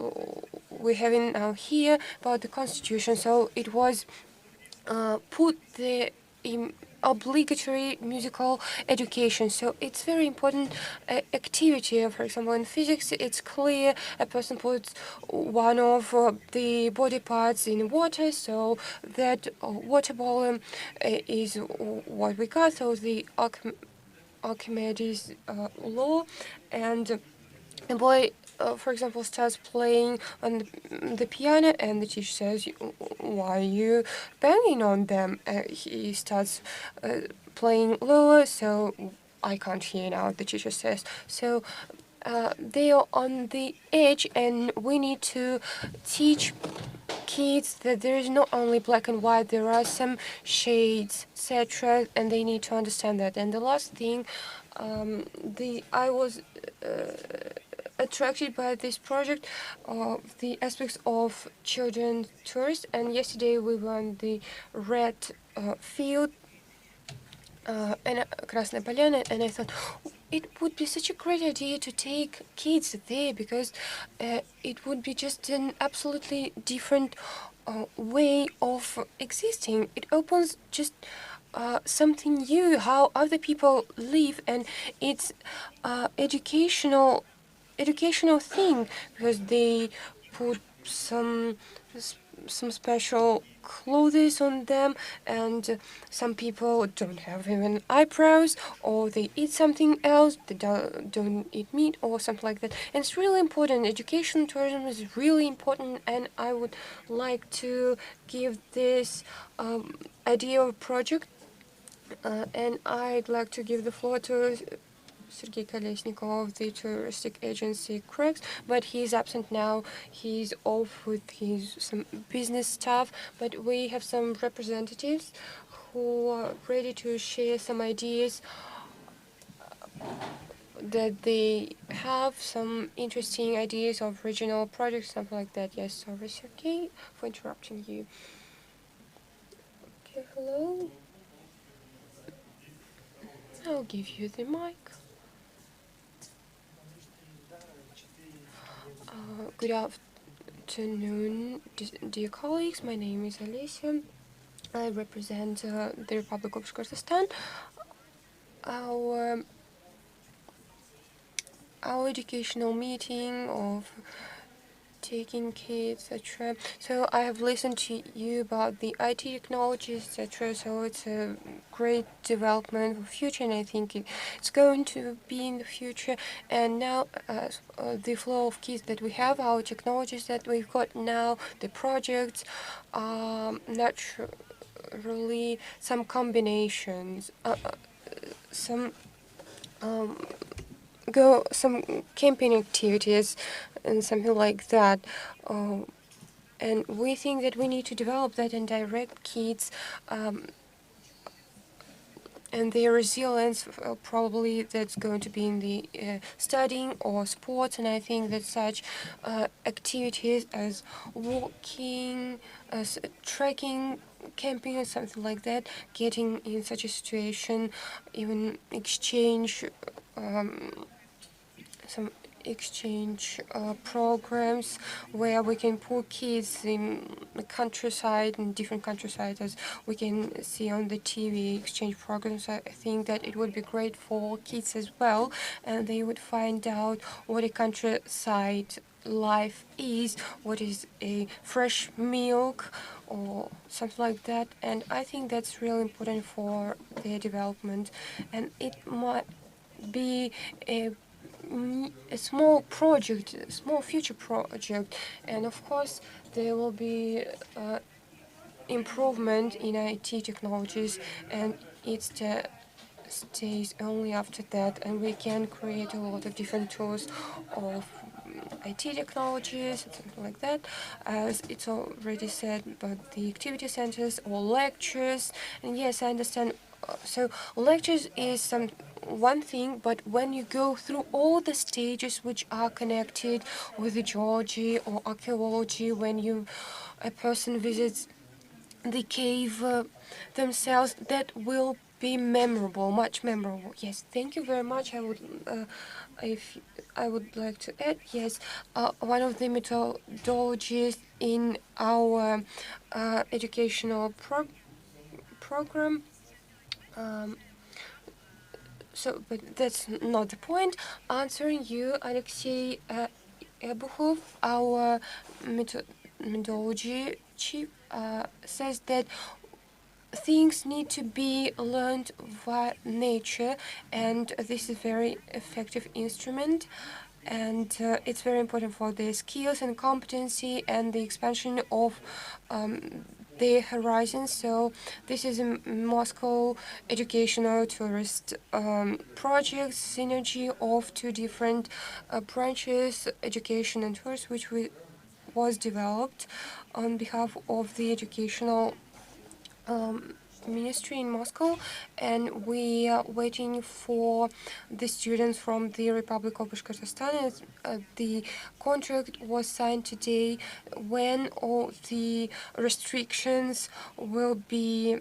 we're having now here about the constitution. So it was put the obligatory musical education. So it's very important activity. For example, in physics, it's clear a person puts one of the body parts in water, so that water volume is what we got. So the Archimedes law, and a boy, for example, starts playing on the piano, and the teacher says, "Why are you banging on them?" He starts playing lower, so I can't hear now, the teacher says. So they are on the edge, and we need to teach kids that there is not only black and white, there are some shades, etc., and they need to understand that. And the last thing, I was attracted by this project of the aspects of children tourists, and yesterday we were on the red field and Krasная Поляна, and I thought it would be such a great idea to take kids there, because it would be just an absolutely different way of existing. It opens just something new, how other people live, and it's educational thing, because they put some special clothes on them, and some people don't have even eyebrows, or they eat something else, they don't eat meat or something like that. And it's really important. Education tourism is really important, and I would like to give this idea of project, and I'd like to give the floor to Sergei Kolesnikov of the touristic agency Craigs, but he's absent now. He's off with some business stuff, but we have some representatives who are ready to share some ideas that they have, some interesting ideas of regional projects, something like that. Yes, sorry, Sergei, for interrupting you. Okay, hello. I'll give you the mic. afternoon, dear colleagues. My name is Alicia. I represent the Republic of Bashkortostan. Our educational meeting of taking kids, etc. So I have listened to you about the IT technologies, etc. So it's a great development for future, and I think it's going to be in the future. And now the flow of kids that we have, our technologies that we've got now, the projects, naturally some combinations, some camping activities and something like that. And we think that we need to develop that and direct kids and their resilience. Probably that's going to be in the studying or sports, and I think that such activities as walking, as trekking, camping or something like that, getting in such a situation, even exchange some exchange programs where we can put kids in the countryside, in different countryside, as we can see on the TV exchange programs. I think that it would be great for kids as well, and they would find out what a countryside life is, what is a fresh milk or something like that. And I think that's really important for their development, and it might be a small project, a small future project, and of course there will be improvement in IT technologies, and it stays only after that, and we can create a lot of different tools of IT technologies and something like that, as it's already said, but the activity centers or lectures. And yes, I understand. So lectures is one thing, but when you go through all the stages which are connected with the geology or archaeology, when a person visits the cave themselves, that will be memorable, much memorable. Yes, thank you very much. If I would like to add, yes, one of the methodologies in our educational program. But that's not the point. Answering you, Alexei Ebukhov, our methodology chief, says that things need to be learned via nature, and this is a very effective instrument, and it's very important for their skills and competency and the expansion of their horizons. So this is a Moscow educational tourist project, synergy of two different branches, education and tours, which was developed on behalf of the educational ministry in Moscow, and we are waiting for the students from the Republic of Bashkortostan. The contract was signed today. When all the restrictions will be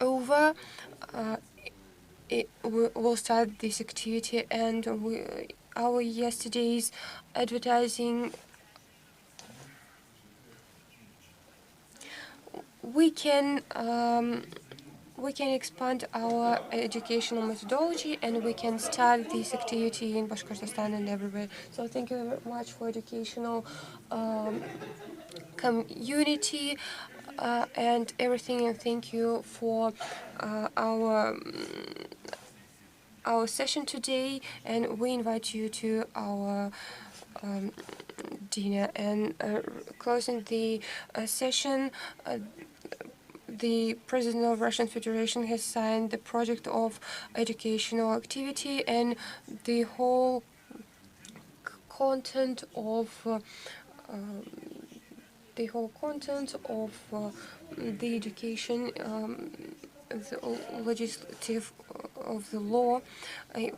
over, we'll start this activity, and our yesterday's advertising, we can expand our educational methodology, and we can start this activity in Bashkortostan and everywhere. So thank you very much for educational community and everything, and thank you for our session today, and we invite you to our dinner. And closing the session, the President of Russian Federation has signed the project of educational activity, and the whole content of the education, the legislative of the law,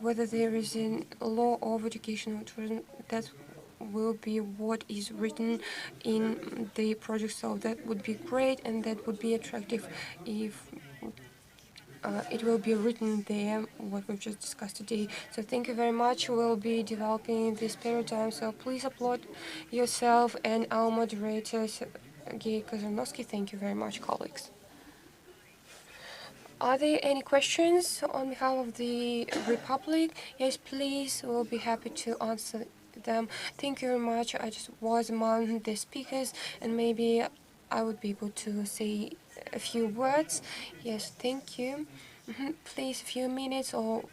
whether there is a law of educational tourism, that will be what is written in the project. So that would be great, and that would be attractive if it will be written there, what we've just discussed today. So thank you very much. We'll be developing this paradigm. So please applaud yourself and our moderator, Sergey Kozanovsky. Thank you very much, colleagues. Are there any questions on behalf of the Republic? Yes, please. We'll be happy to answer them. Thank you very much. I just was among the speakers, and maybe I would be able to say a few words. Yes, thank you. Please, a few minutes, or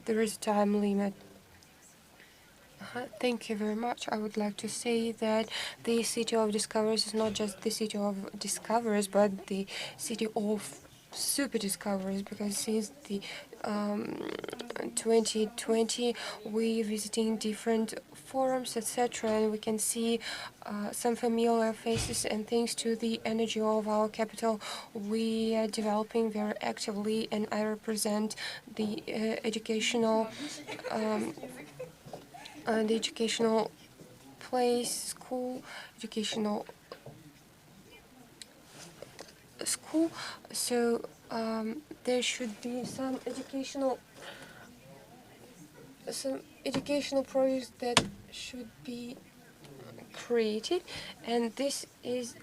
there is a time limit. Thank you very much. I would like to say that the City of Discoveries is not just the City of Discoveries, but the City of Super Discoveries, because since the 2020 we visiting different forums, etc., and we can see some familiar faces, and thanks to the energy of our capital we are developing very actively, and I represent the educational place, school, educational school. So there should be some educational projects that should be created, and this is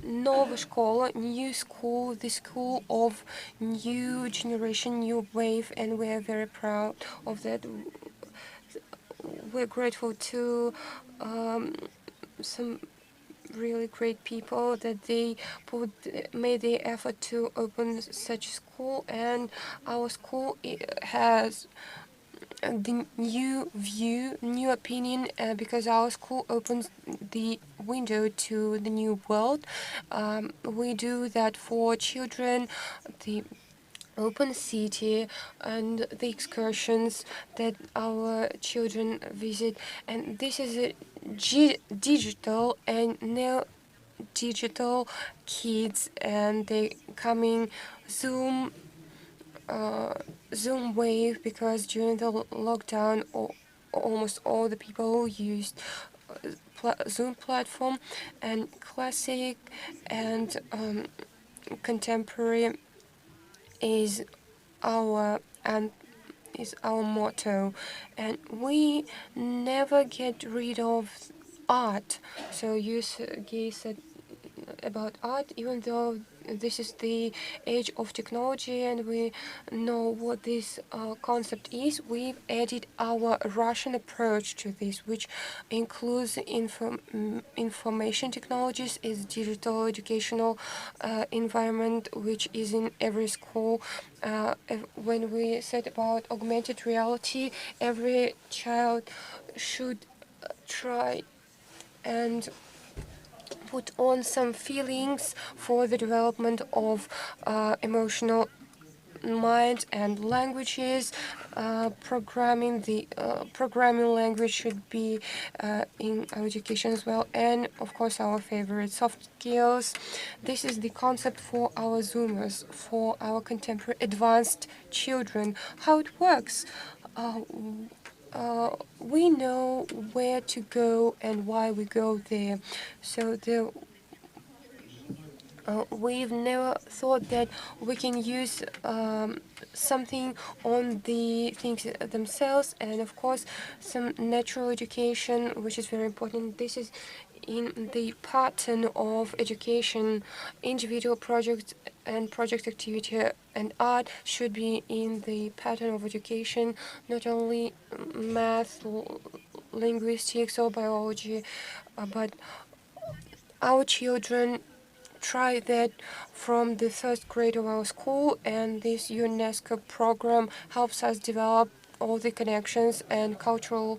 Nova Школа, new school, the school of new generation, new wave, and we are very proud of that. We're grateful to some really great people that they made the effort to open such school, and our school has the new view, new opinion, because our school opens the window to the new world. We do that for children, the open city and the excursions that our children visit, and this is a digital and neo-digital kids, and they coming Zoom wave, because during the lockdown almost all the people used Zoom platform, and classic and contemporary is our motto, and we never get rid of art. So you said about art, even though this is the age of technology and we know what this concept is, we've added our Russian approach to this, which includes information technologies, is digital educational environment, which is in every school. When we said about augmented reality, every child should try and put on some feelings for the development of emotional mind and languages. Programming language should be in our education as well, and of course our favorite soft skills. This is the concept for our Zoomers, for our contemporary advanced children, how it works. We know where to go and why we go there. So we've never thought that we can use something on the things themselves, and of course some natural education, which is very important. This is in the pattern of education. Individual projects and project activity and art should be in the pattern of education, not only math, linguistics or biology, but our children try that from the first grade of our school, and this UNESCO program helps us develop all the connections and cultural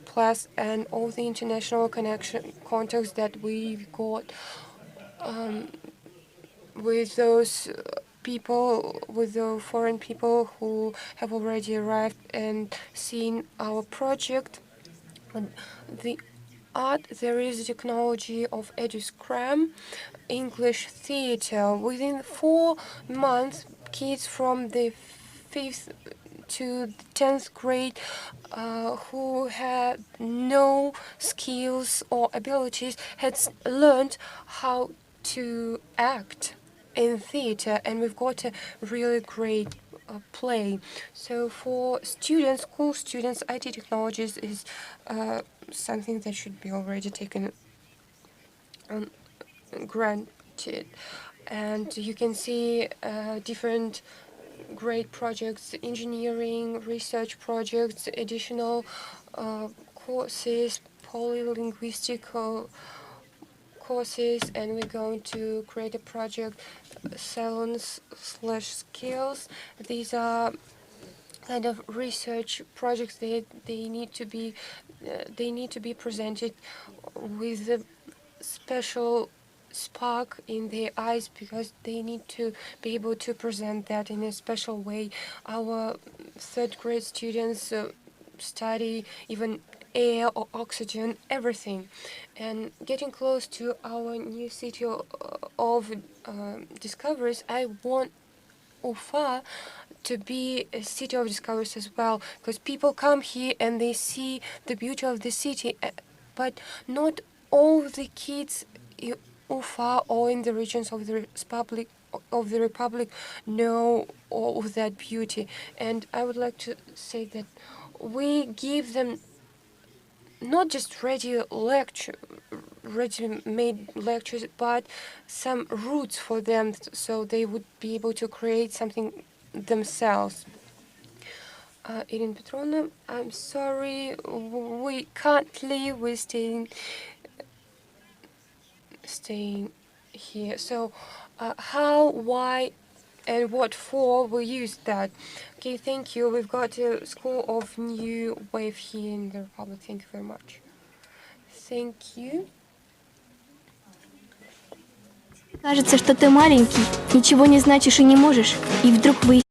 plus and all the international contacts that we've got with those people, with the foreign people who have already arrived and seen our project. The art, there is technology of EduScram, English theater. Within 4 months, kids from the 5th to the 10th grade who had no skills or abilities had learned how to act. in theater, and we've got a really great play. So for students, school students, IT technologies is something that should be already taken granted. And you can see different great projects, engineering, research projects, additional courses, polylinguistic courses, and we're going to create a project, salons/skills. These are kind of research projects that they need to be presented with a special spark in their eyes, because they need to be able to present that in a special way. Our third grade students study even air or oxygen, everything. And getting close to our new city of discoveries, I want Ufa to be a city of discoveries as well, because people come here and they see the beauty of the city, but not all the kids in Ufa or in the regions of the Republic know all of that beauty. And I would like to say that we give them not just ready-made lectures, but some roots for them, so they would be able to create something themselves. Irina Petrovna, I'm sorry, we can't leave. We're staying here. So, how, why, and what for we use that? Okay, thank you. We've got a school of new wave here in the Republic. Thank you very much. Thank you. Кажется, что ты маленький, ничего не значишь и не можешь, и вдруг выясняешь,